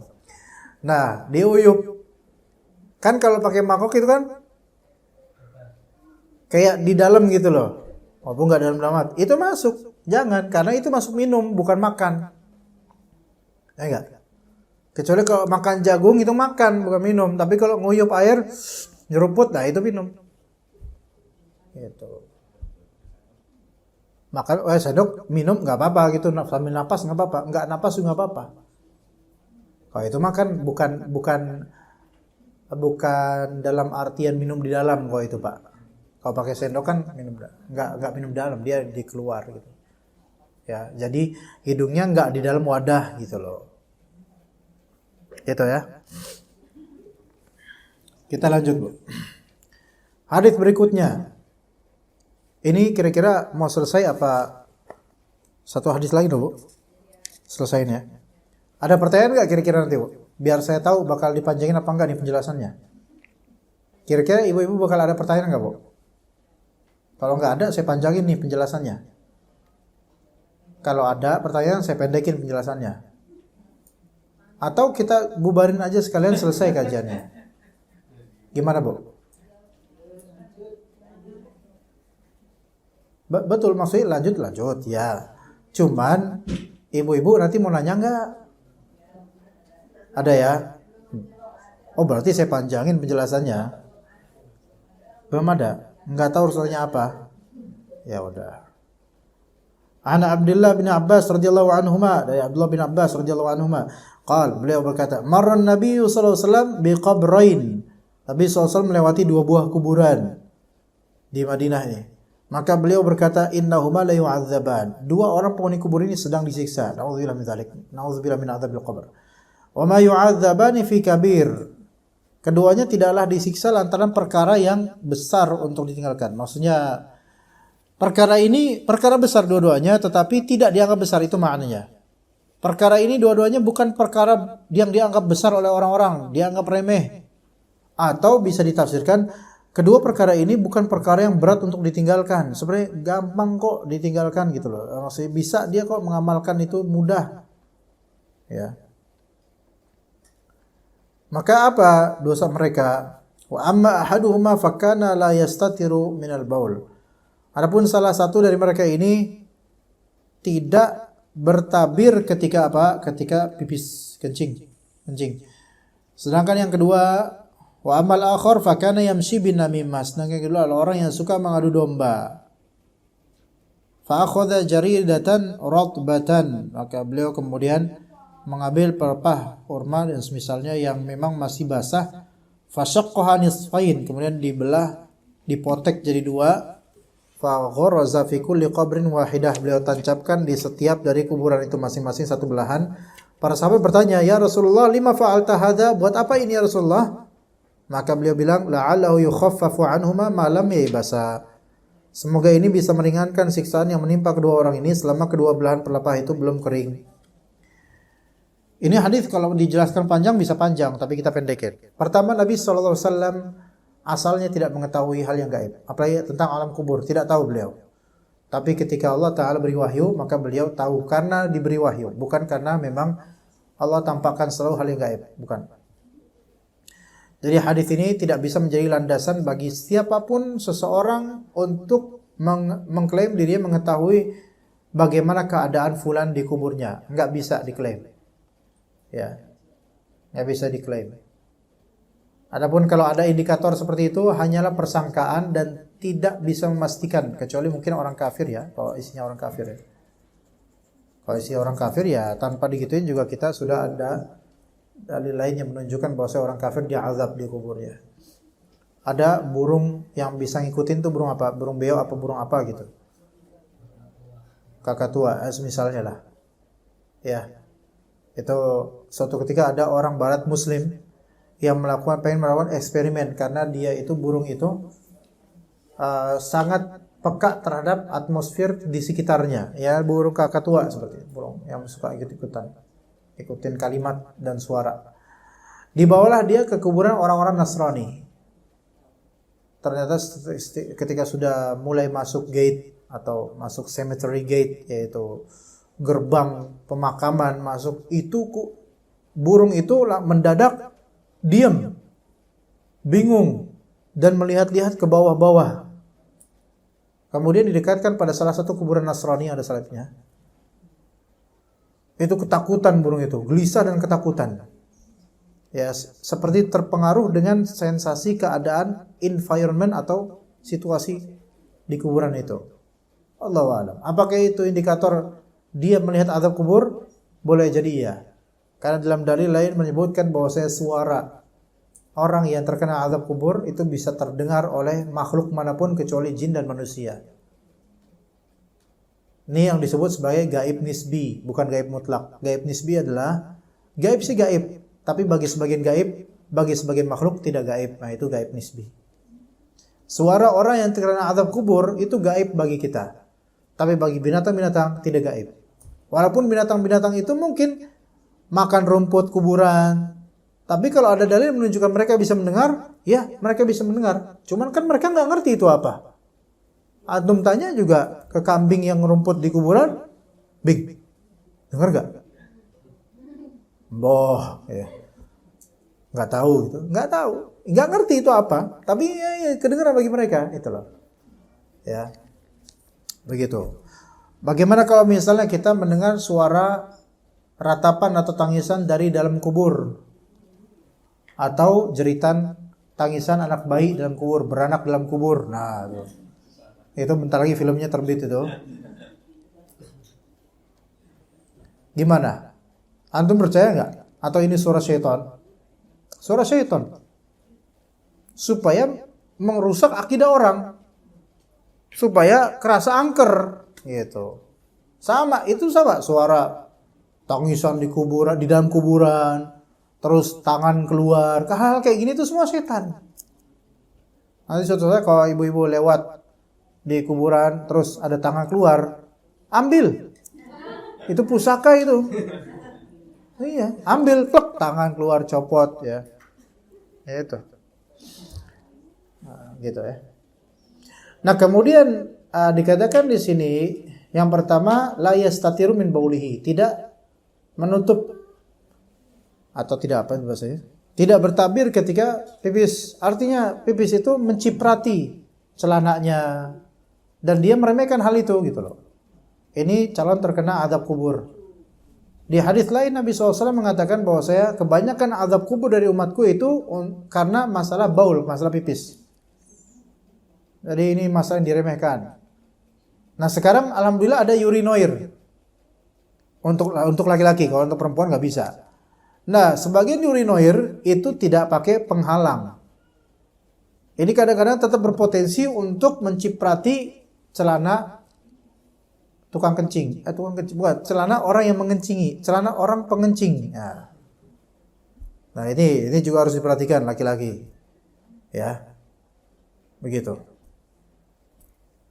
Nah, diuyup. Kan kalau pakai mangkok itu kan kayak di dalam gitu loh. Walaupun nggak dalam amat. Itu masuk. Jangan, karena itu masuk minum, bukan makan. Ya enggak? Kecuali kalau makan jagung itu makan, bukan minum. Tapi kalau nguyup air, nyeruput, nah itu minum. Gitu. Makan, sendok minum nggak apa-apa gitu, sambil napas nggak apa-apa, nggak napas juga nggak apa-apa. Kalau itu makan bukan dalam artian minum di dalam kalau itu Pak. Kalau pakai sendok kan minum nggak minum dalam, dia dikeluar gitu. Ya, jadi hidungnya nggak di dalam wadah gitu loh. Gitu ya. Kita lanjut Bu. Hadis berikutnya. Ini kira-kira mau selesai apa satu hadis lagi dong Bu? Selesaiin ya. Ada pertanyaan nggak kira-kira nanti Bu? Biar saya tahu bakal dipanjangin apa enggak nih penjelasannya. Kira-kira ibu-ibu bakal ada pertanyaan nggak Bu? Kalau nggak ada saya panjangin nih penjelasannya. Kalau ada pertanyaan saya pendekin penjelasannya. Atau kita bubarin aja sekalian selesai kajiannya. Gimana Bu? Betul, maksudnya lanjut ya. Cuman ibu-ibu nanti mau nanya nggak? Ada ya? Oh berarti saya panjangin penjelasannya. Belum ada? Nggak tahu urusannya apa? Ya udah. Ana Abdullah bin Abbas radhiyallahu anhuma, dari Abdullah bin Abbas radhiyallahu anhuma, beliau berkata, marran Nabi sallallahu alaihi wasallam biqabrain. Nabi sallallahu alaihi wasallam melewati dua buah kuburan di Madinah ini. Maka beliau berkata, innahuma la yu'adzaban. Dua orang penghuni kubur ini sedang disiksa. Nauzubillah min dzalik. Nauzubillah min adzabil qabr. Wa ma yu'adzabani fi kabir. Keduanya tidaklah disiksa lantaran perkara yang besar untuk ditinggalkan. Maksudnya perkara ini perkara besar dua-duanya, tetapi tidak dianggap besar, itu maknanya. Perkara ini dua-duanya bukan perkara yang dianggap besar oleh orang-orang, dianggap remeh. Atau bisa ditafsirkan, kedua perkara ini bukan perkara yang berat untuk ditinggalkan. Sebenarnya gampang kok ditinggalkan gitu loh. Maksudnya bisa dia kok mengamalkan itu mudah. Ya. Maka apa dosa mereka? Wa amma ahaduhuma fakana la yastatiru minal baul. Adapun salah satu dari mereka ini tidak bertabir ketika apa? Ketika pipis, kencing. Sedangkan yang kedua, wa amal akhar fakana yamshi bin namimah. Sedangkan yang kedua adalah orang yang suka mengadu domba. Fa akhadha jaridatan ratbatan. Maka beliau kemudian mengambil pelepah kurma dan semisalnya yang memang masih basah, fasyaqqaha nisfain, kemudian dibelah, dipotek jadi dua, fa gharaza fi kulli qabrin wahidah, beliau tancapkan di setiap dari kuburan itu masing-masing satu belahan. Para sahabat bertanya, "Ya Rasulullah, lima fa'alta hadza?" Buat apa ini ya Rasulullah? Maka beliau bilang, la'allahu yukhaffafu anhuma ma lam yaybasa. Semoga ini bisa meringankan siksaan yang menimpa kedua orang ini selama kedua belahan pelepah itu belum kering. Ini hadis kalau dijelaskan panjang bisa panjang, tapi kita pendekin. Pertama, Nabi SAW asalnya tidak mengetahui hal yang gaib, apalagi tentang alam kubur, tidak tahu beliau. Tapi ketika Allah Ta'ala beri wahyu, maka beliau tahu karena diberi wahyu, bukan karena memang Allah tampakkan selalu hal yang gaib, bukan. Jadi hadis ini tidak bisa menjadi landasan bagi siapapun seseorang untuk mengklaim dirinya mengetahui bagaimana keadaan fulan di kuburnya. Enggak bisa diklaim. Ya. Enggak bisa diklaim. Adapun kalau ada indikator seperti itu hanyalah persangkaan dan tidak bisa memastikan, kecuali mungkin orang kafir ya, kalau isinya orang kafir ya. Kalau isinya orang kafir ya tanpa digituin juga kita sudah ada dalil lain yang menunjukkan bahwa orang kafir dia azab di kuburnya. Ada burung yang bisa ngikutin tuh burung apa? Burung beo apa burung apa gitu. Kakatua misalnya lah. Ya. Itu suatu ketika ada orang barat muslim yang pengen melakukan eksperimen karena dia itu burung itu sangat peka terhadap atmosfer di sekitarnya. Ya, burung kakatua seperti itu, burung yang suka ikutin kalimat dan suara. Dibawalah dia ke kuburan orang-orang Nasrani. Ternyata ketika sudah mulai masuk gate atau masuk cemetery gate, yaitu gerbang pemakaman masuk, itu burung itu mendadak diam, bingung dan melihat-lihat ke bawah-bawah. Kemudian didekatkan pada salah satu kuburan Nasrani ada salibnya. Itu ketakutan burung itu, gelisah dan ketakutan. Ya, seperti terpengaruh dengan sensasi keadaan environment atau situasi di kuburan itu. Allahu a'lam. Apakah itu indikator dia melihat azab kubur? Boleh jadi ya. Karena dalam dalil lain menyebutkan bahwasanya suara orang yang terkena azab kubur itu bisa terdengar oleh makhluk manapun kecuali jin dan manusia. Ini yang disebut sebagai gaib nisbi, bukan gaib mutlak. Gaib nisbi adalah gaib sih gaib, tapi bagi sebagian gaib, bagi sebagian makhluk tidak gaib. Nah, itu gaib nisbi. Suara orang yang terkena azab kubur itu gaib bagi kita. Tapi bagi binatang-binatang tidak gaib. Walaupun binatang-binatang itu mungkin makan rumput kuburan, tapi kalau ada dalil menunjukkan mereka bisa mendengar, ya mereka bisa mendengar. Cuman kan mereka nggak ngerti itu apa. Antum tanya juga ke kambing yang rumput di kuburan, Bing, dengar gak? Boh, ya. Nggak tahu gitu, nggak ngerti itu apa. Tapi ya kedengaran bagi mereka, itu loh. Ya, begitu. Bagaimana kalau misalnya kita mendengar suara ratapan atau tangisan dari dalam kubur, atau jeritan tangisan anak bayi dalam kubur, beranak dalam kubur. Nah, itu bentar lagi filmnya terbit itu. Gimana? Antum percaya nggak? Atau ini suara syaitan? Suara syaitan. Supaya merusak akidah orang. Supaya kerasa angker. Gitu. Itu sama. Suara tangisan di kuburan, di dalam kuburan. Terus tangan keluar. Hal kayak gini itu semua setan. Nanti suatu saat kalau ibu-ibu lewat di kuburan terus ada tangan keluar, ambil. Itu pusaka itu. Iya, ambil, plek, tangan keluar, copot ya. Ya itu. Nah, gitu ya. Nah, kemudian dikatakan di sini yang pertama la yastatiru min baulihi, tidak menutup atau tidak apa bahasanya? Tidak bertabir ketika pipis. Artinya pipis itu menciprati celananya. Dan dia meremehkan hal itu gitu loh. Ini calon terkena azab kubur. Di hadis lain Nabi SAW mengatakan bahwa kebanyakan azab kubur dari umatku itu karena masalah baul, masalah pipis. Jadi ini masalah yang diremehkan. Nah sekarang alhamdulillah ada urinoir. Untuk laki-laki, kalau untuk perempuan nggak bisa. Nah sebagian urinoir itu tidak pakai penghalang. Ini kadang-kadang tetap berpotensi untuk menciprati celana tukang kencing, bukan celana orang yang mengencingi, celana orang pengencing. Nah ini juga harus diperhatikan laki-laki. Ya. Begitu.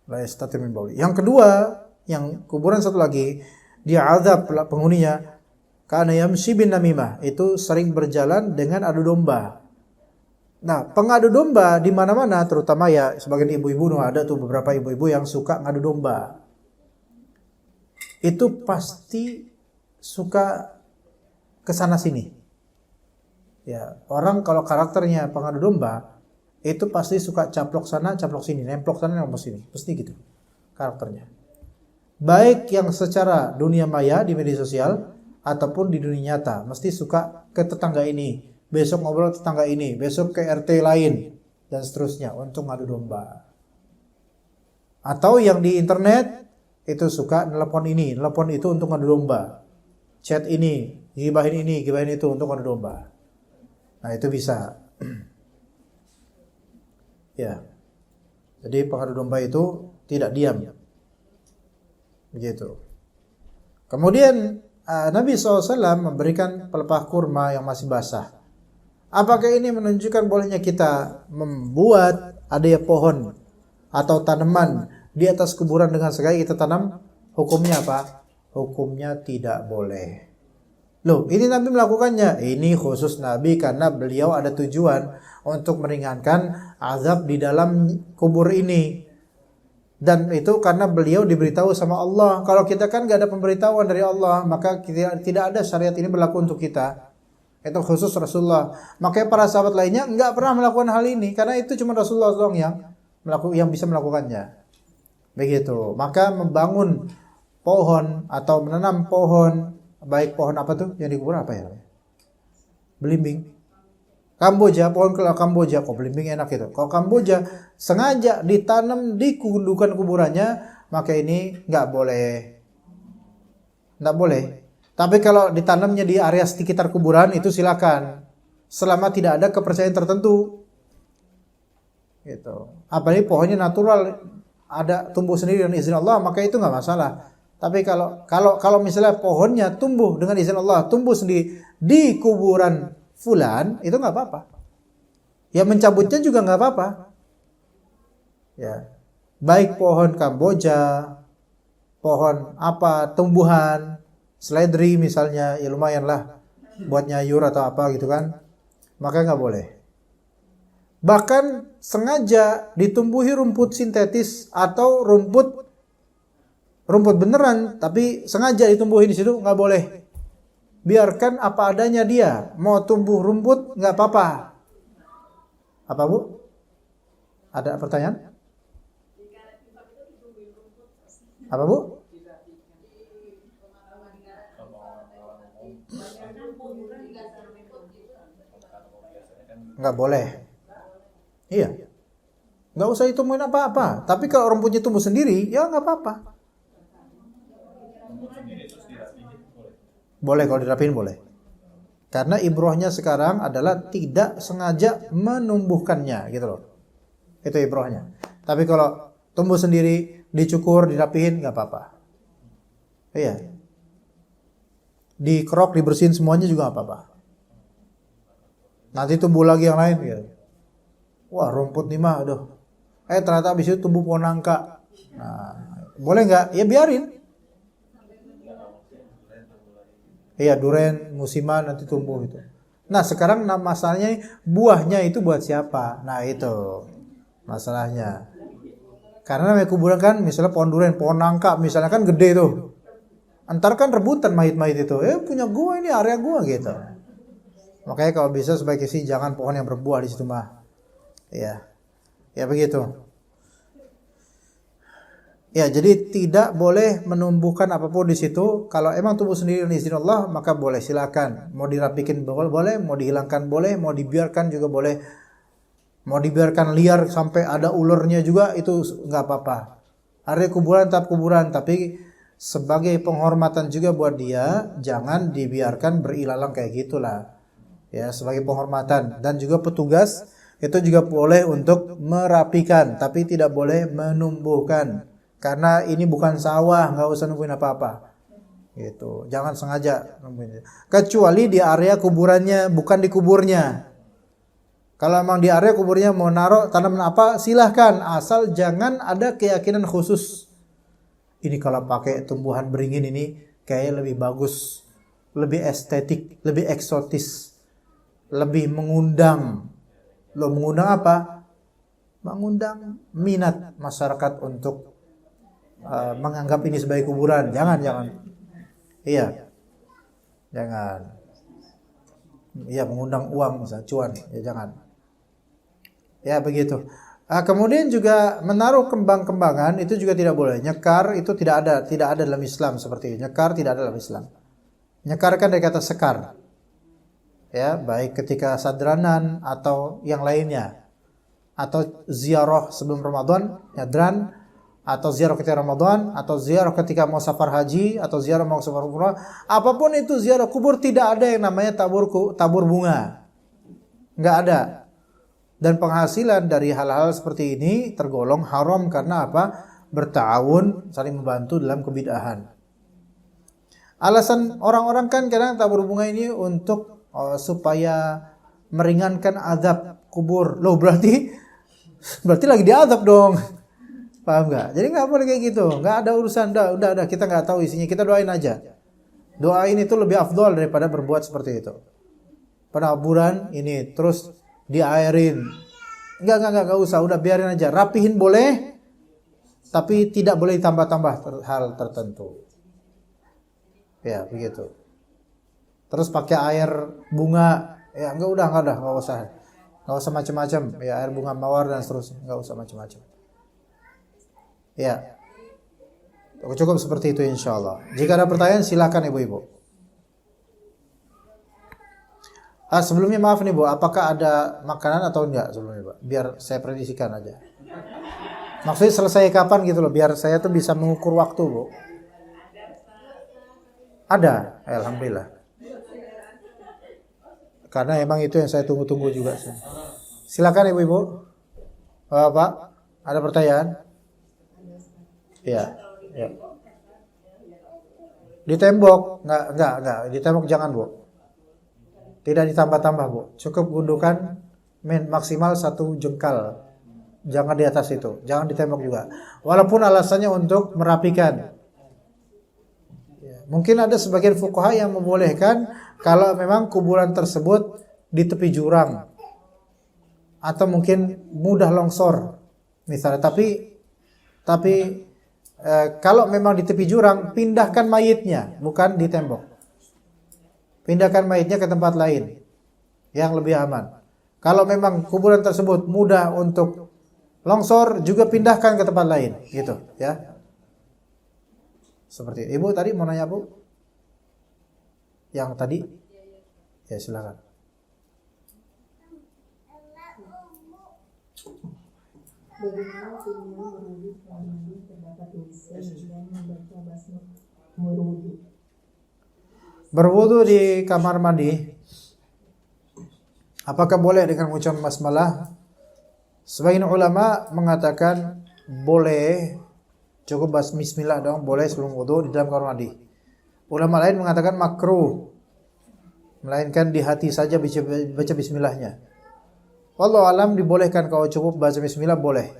La yastatir min bauli. Yang kedua, yang kuburan satu lagi, dia azab penghuninya karena yamshi bin namimah, itu sering berjalan dengan adu domba. Nah, pengadu domba di mana-mana, terutama ya sebagian ibu-ibu, ada tuh beberapa ibu-ibu yang suka ngadu domba. Itu pasti suka kesana sini. Ya, orang kalau karakternya pengadu domba, itu pasti suka caplok sana, caplok sini, nemplok sana, nemplok sini, pasti gitu karakternya. Baik yang secara dunia maya di media sosial ataupun di dunia nyata, mesti suka ke tetangga ini, besok ngobrol tetangga ini, besok ke RT lain, dan seterusnya untuk ngadu domba. Atau yang di internet itu suka nelpon ini, nelpon itu untuk ngadu domba, chat ini, gibahin itu untuk ngadu domba. Nah itu bisa. Ya, jadi pengadu domba itu tidak diam, begitu. Kemudian Nabi SAW memberikan pelepah kurma yang masih basah. Apakah ini menunjukkan bolehnya kita membuat ada pohon atau tanaman di atas kuburan dengan sengaja kita tanam? Hukumnya apa? Hukumnya tidak boleh. Loh, ini Nabi melakukannya. Ini khusus Nabi karena beliau ada tujuan untuk meringankan azab di dalam kubur ini. Dan itu karena beliau diberitahu sama Allah. Kalau kita kan gak ada pemberitahuan dari Allah, maka tidak ada syariat ini berlaku untuk kita. Itu khusus Rasulullah. Makanya para sahabat lainnya gak pernah melakukan hal ini, karena itu cuma Rasulullah SAW yang bisa melakukannya. Begitu. Maka membangun pohon atau menanam pohon, baik pohon apa tuh yang dikubur apa ya? Belimbing. Kamboja, pohon Kamboja, kok belimbing enak itu. Kalau Kamboja sengaja ditanam di gundukan kuburannya, maka ini nggak boleh. Nggak boleh. Tapi kalau ditanamnya di area sekitar kuburan itu silakan. Selama tidak ada kepercayaan tertentu. Gitu. Apalagi pohonnya natural, ada tumbuh sendiri dengan izin Allah, maka itu nggak masalah. Tapi kalau misalnya pohonnya tumbuh dengan izin Allah, tumbuh sendiri di kuburan fulan, itu nggak apa-apa. Ya mencabutnya juga nggak apa-apa. Ya, baik pohon Kamboja, pohon apa, tumbuhan, seledri misalnya, ya lumayan lah buat nyayur atau apa gitu kan, maka nggak boleh. Bahkan sengaja ditumbuhi rumput sintetis atau rumput beneran, tapi sengaja ditumbuhin di situ nggak boleh. Biarkan apa adanya dia. Mau tumbuh rumput nggak apa-apa. Apa Bu? Ada pertanyaan? Apa Bu? Nggak boleh. Iya. Nggak usah ditumbuhin apa-apa. Tapi kalau rumputnya tumbuh sendiri, ya nggak apa-apa. Boleh kalau dirapiin boleh. Karena ibrohnya sekarang adalah tidak sengaja menumbuhkannya gitu loh. Itu ibrohnya. Tapi kalau tumbuh sendiri, dicukur, dirapihin nggak apa-apa. Iya. Dikerok, dibersihin semuanya juga nggak apa-apa. Nanti tumbuh lagi yang lain gitu. Wah, rumput nih mah aduh. Ternyata habis itu tumbuh pohon nangka. Nah, boleh nggak? Ya biarin. Iya, duren musiman nanti tumbuh itu. Nah, sekarang masalahnya buahnya itu buat siapa? Nah, itu masalahnya. Karena namanya kuburan kan, misalnya pohon duren, pohon nangka, misalnya kan gede tuh. Antar kan rebutan mayit-mayit itu. Punya gua ini, area gua gitu. Makanya kalau bisa sebaiknya sih jangan pohon yang berbuah di situ mah. Ya. Ya begitu. Ya, jadi tidak boleh menumbuhkan apapun di situ. Kalau emang tumbuh sendiri dengan izin Allah, maka boleh, silakan. Mau dirapikin boleh, mau dihilangkan boleh, mau dibiarkan juga boleh. Mau dibiarkan liar sampai ada ularnya juga itu nggak apa-apa. Area kuburan tetap kuburan, tapi sebagai penghormatan juga buat dia, jangan dibiarkan berilalang kayak gitulah. Ya, sebagai penghormatan. Dan juga petugas itu juga boleh untuk merapikan, tapi tidak boleh menumbuhkan. Karena ini bukan sawah, nggak usah numbuhin apa-apa. Gitu. Jangan sengaja numbuhin. Kecuali di area kuburannya, bukan di kuburnya. Kalau memang di area kuburnya mau naruh tanaman apa, silahkan, asal jangan ada keyakinan khusus. Ini kalau pakai tumbuhan beringin ini kayaknya lebih bagus, lebih estetik, lebih eksotis, lebih mengundang. Lo mengundang apa? Mengundang minat masyarakat untuk menganggap ini sebagai kuburan. Jangan. Iya. Jangan. Iya, mengundang uang misalnya, cuan. Ya jangan. Ya begitu. Kemudian juga menaruh kembang-kembangan itu juga tidak boleh. Nyekar itu tidak ada dalam Islam seperti itu. Nyekar tidak ada dalam Islam. Nyekar kan dari kata sekar. Ya, baik ketika sadranan atau yang lainnya. Atau ziarah sebelum Ramadan, nyadran, atau ziarah ketika Ramadan, atau ziarah ketika mau safar haji, atau ziarah mau safar umrah, apapun itu ziarah kubur, tidak ada yang namanya tabur bunga. Enggak ada. Dan penghasilan dari hal-hal seperti ini tergolong haram karena apa? Bertawun, saling membantu dalam kebid'ahan. Alasan orang-orang kan kadang tabur bunga ini untuk supaya meringankan azab kubur. Loh, berarti lagi diazab dong. Paham nggak? Jadi nggak boleh kayak gitu. Nggak ada urusan. Udah. Kita nggak tahu isinya. Kita doain aja. Doain itu lebih afdol daripada berbuat seperti itu. Penaburan ini terus diairin. Nggak usah. Udah biarin aja. Rapihin boleh, tapi tidak boleh ditambah-tambah hal tertentu. Ya begitu. Terus pakai air bunga. Ya nggak usah. Nggak usah macam-macam. Ya air bunga mawar dan seterusnya. Nggak usah macam-macam. Ya, cukup seperti itu insya-Allah. Jika ada pertanyaan silakan ibu-ibu. Sebelumnya maaf nih Bu, apakah ada makanan atau enggak sebelumnya Pak? Biar saya prediksikan aja. Maksudnya selesai kapan gitu loh, biar saya tuh bisa mengukur waktu Bu. Ada, alhamdulillah. Karena emang itu yang saya tunggu-tunggu juga. Silakan ibu-ibu. Pak, ada pertanyaan? Ya. Di tembok, enggak. Di tembok jangan Bu. Tidak ditambah-tambah Bu. Cukup gundukan maksimal 1 jengkal. Jangan di atas itu. Jangan di tembok juga. Walaupun alasannya untuk merapikan. Mungkin ada sebagian fuqaha yang membolehkan kalau memang kuburan tersebut di tepi jurang. Atau mungkin mudah longsor. Misalnya. Tapi kalau memang di tepi jurang, pindahkan mayitnya, bukan di tembok. Pindahkan mayitnya ke tempat lain yang lebih aman. Kalau memang kuburan tersebut mudah untuk longsor, juga pindahkan ke tempat lain, gitu, ya. Seperti itu. Ibu tadi mau nanya Bu? Yang tadi? Ya silakan. Bagaimana sunnya berwudu setelah mandi terdapat dosa dan membaca basmalah berwudu? Berwudu di kamar mandi, apakah boleh dengan mengucapkan basmalah? Sebagian ulama mengatakan boleh, cukup bismillah dong, boleh sebelum wudu di dalam kamar mandi. Ulama lain mengatakan makruh, melainkan di hati saja baca bismillahnya. Wallahu alam, dibolehkan kalau cukup baca bismillah boleh.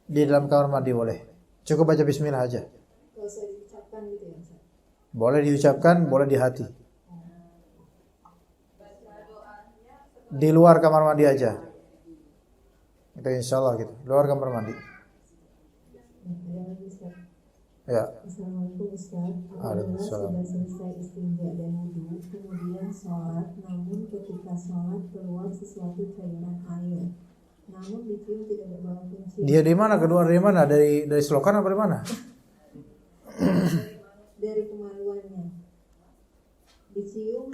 Di dalam kamar mandi boleh. Cukup baca bismillah aja. Kalau saya diucapkan gitu ya Ustaz? Boleh diucapkan, boleh di hati. Di luar kamar mandi aja. Itu insyaallah gitu. Luar kamar mandi. Ya. Assalamualaikum Ustaz. Apabila sudah selesai istinja dan wudu, kemudian sholat, namun ketika sholat keluar sesuatu cairan air, namun dicium tidak berbau kencing. Dia di mana? Keluar dari mana? Dari selokan apa dari mana? Dari kemaluannya. Dicium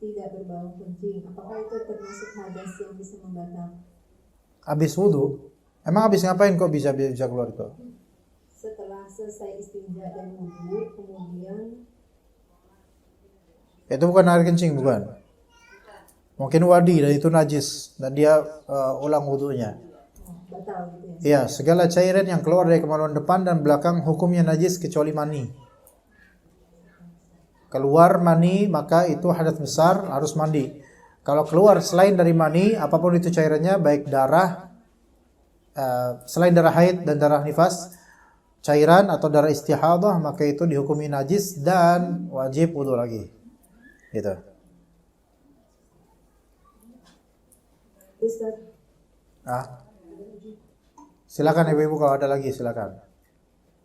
tidak berbau kencing. Apakah itu termasuk hadas yang bisa membatalkan? Habis wudu. Emang habis ngapain kok bisa keluar itu? Setelah selesai istinja dan wudu, kemudian itu bukan air kencing, bukan. Mungkin wadi dan itu najis dan dia ulang wudunya. batal gitu ya? Ya, segala cairan yang keluar dari kemaluan depan dan belakang hukumnya najis kecuali mani. Keluar mani maka itu hadas besar, harus mandi. Kalau keluar selain dari mani, apapun itu cairannya, baik darah, selain darah haid dan darah nifas, cairan atau darah istihadah, maka itu dihukumi najis dan wajib wudu lagi. Gitu. Ustaz, Silakan ibu-ibu kalau ada lagi, silakan.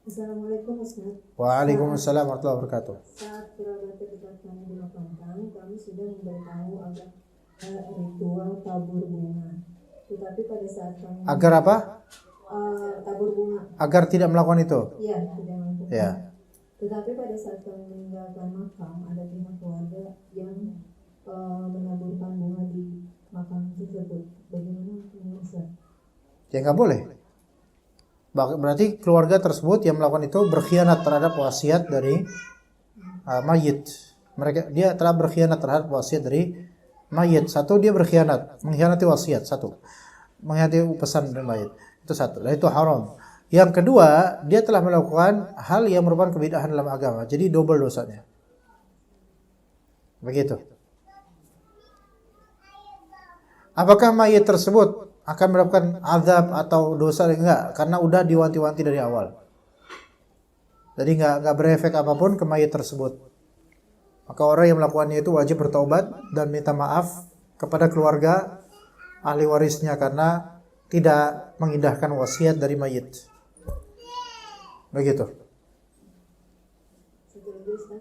Assalamualaikum Ustaz. Waalaikumsalam warahmatullahi wabarakatuh. Saat kerabat terdekat kami dimakamkan, kami sudah memberitahu agar ritual tabur bunga. Tetapi pada saat kami Agar apa? Tabur bunga, Agar tidak melakukan itu. ya tidak melakukan. Ya. Tetapi pada saat kami meninggalkan makam, ada pihak keluarga yang menaburkan bunga di makam tersebut. Bagaimana hukumnya Ustaz? Ya nggak boleh. Berarti keluarga tersebut yang melakukan itu berkhianat terhadap wasiat dari mayit. Dia telah berkhianat terhadap wasiat dari mayit. Satu, dia berkhianat, mengkhianati wasiat. Satu, mengkhianati pesan dari mayit. Itu satu. Dan itu haram. Yang kedua, dia telah melakukan hal yang merupakan kebid'ahan dalam agama. Jadi double dosanya. Begitu. Apakah mayit tersebut akan mendapatkan azab atau dosa? Enggak, karena udah diwanti-wanti dari awal. Jadi enggak berefek apapun ke mayit tersebut. Maka orang yang melakukannya itu wajib bertaubat dan minta maaf kepada keluarga ahli warisnya karena tidak mengindahkan wasiat dari mayit. Begitu. Satu lagi Ustaz.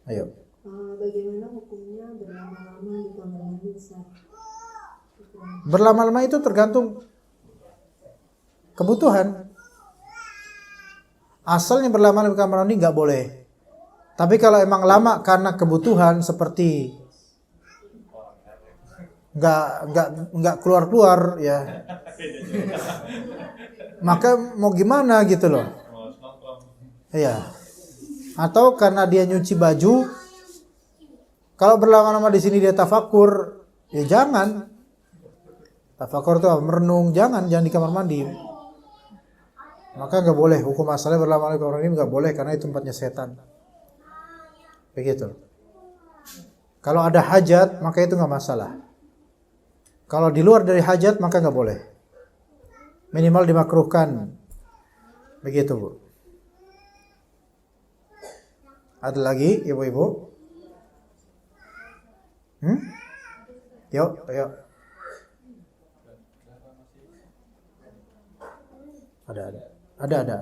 Ayo. Bagaimana hukumnya berlama-lama di kamar mandi Ustaz? Berlama-lama itu tergantung kebutuhan. Asalnya berlama-lama di kamar mandi nggak boleh. Tapi kalau emang lama karena kebutuhan seperti nggak keluar ya, maka mau gimana gitu loh. Iya. Atau karena dia nyuci baju. Kalau berlama-lama di sini dia tafakur, ya jangan. Tafakur itu merenung, jangan di kamar mandi. Maka nggak boleh. Hukum asalnya berlama-lama di kamar mandi nggak boleh karena itu tempatnya setan. Begitu. Kalau ada hajat maka itu nggak masalah. Kalau di luar dari hajat maka nggak boleh. Minimal dimakruhkan. Begitu Bu. Ada lagi ibu-ibu? Yuk. Ada.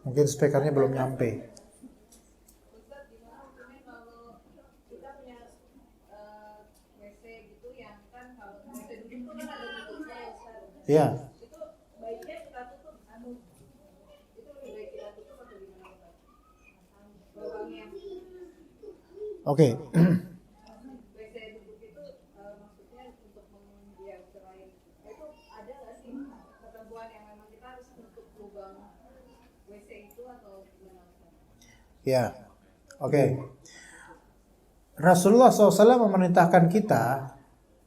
Mungkin speakernya belum nyampe. Ya. Oke. Ya, oke. Rasulullah SAW memerintahkan kita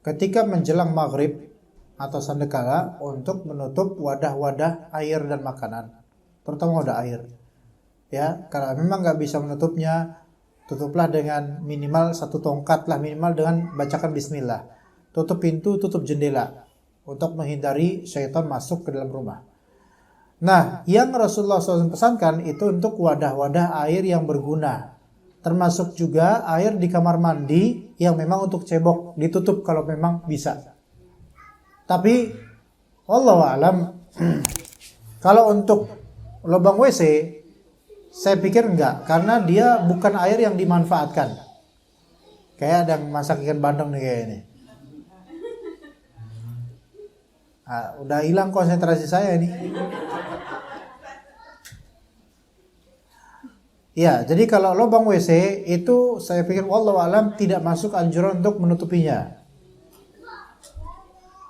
ketika menjelang maghrib atau sandekala untuk menutup wadah-wadah air dan makanan, terutama wadah air. Ya, kalau memang nggak bisa menutupnya, tutuplah dengan minimal satu tongkat lah, minimal dengan bacakan Bismillah. Tutup pintu, tutup jendela untuk menghindari syaitan masuk ke dalam rumah. Nah, yang Rasulullah SAW pesankan itu untuk wadah-wadah air yang berguna. Termasuk juga air di kamar mandi yang memang untuk cebok, ditutup kalau memang bisa. Tapi, wallahu a'lam, kalau untuk lubang WC, saya pikir enggak. Karena dia bukan air yang dimanfaatkan. Kayak ada yang masak ikan bandeng nih kayak ini. Udah hilang konsentrasi saya ini. Ya, jadi kalau lubang WC itu saya pikir wallahu alam tidak masuk anjuran untuk menutupinya.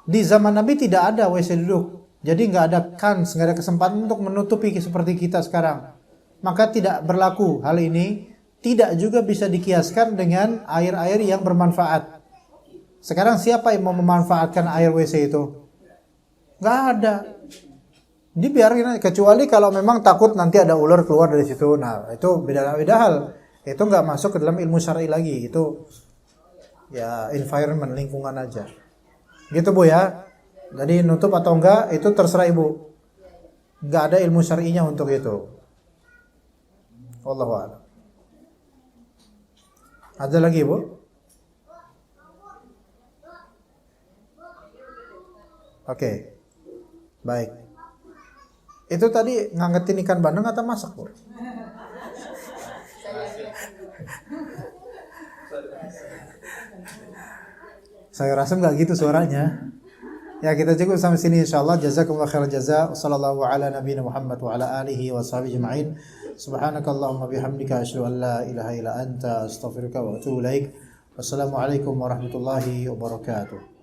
Di zaman Nabi tidak ada WC duduk. Jadi nggak ada kans, nggak ada kesempatan untuk menutupi seperti kita sekarang. Maka tidak berlaku hal ini. Tidak juga bisa dikiaskan dengan air-air yang bermanfaat. Sekarang siapa yang mau memanfaatkan air WC itu? Nggak ada. Dibiarin, kecuali kalau memang takut nanti ada ular keluar dari situ. Nah, itu beda hal. Itu nggak masuk ke dalam ilmu syar'i lagi. Itu Ya environment, lingkungan aja. Gitu Bu ya. Jadi nutup atau enggak itu terserah Ibu. Enggak ada ilmu syar'inya untuk itu. Wallahu a'lam. Ada lagi Bu? Oke. Baik. Itu tadi ngangetin ikan bandeng atau masak Bu? Saya rasa nggak gitu suaranya. Ya kita cukup sampai sini insyaallah. Jazakumullah khairan jazaa. Wassallallahu ala nabiyina Muhammad wa ala alihi wa sahbihi ajma'in. Subhanakallahumma bihamdika asyhadu an la ilaha illa anta astaghfiruka wa atubu ilaik. Wassalamualaikum warahmatullahi wabarakatuh.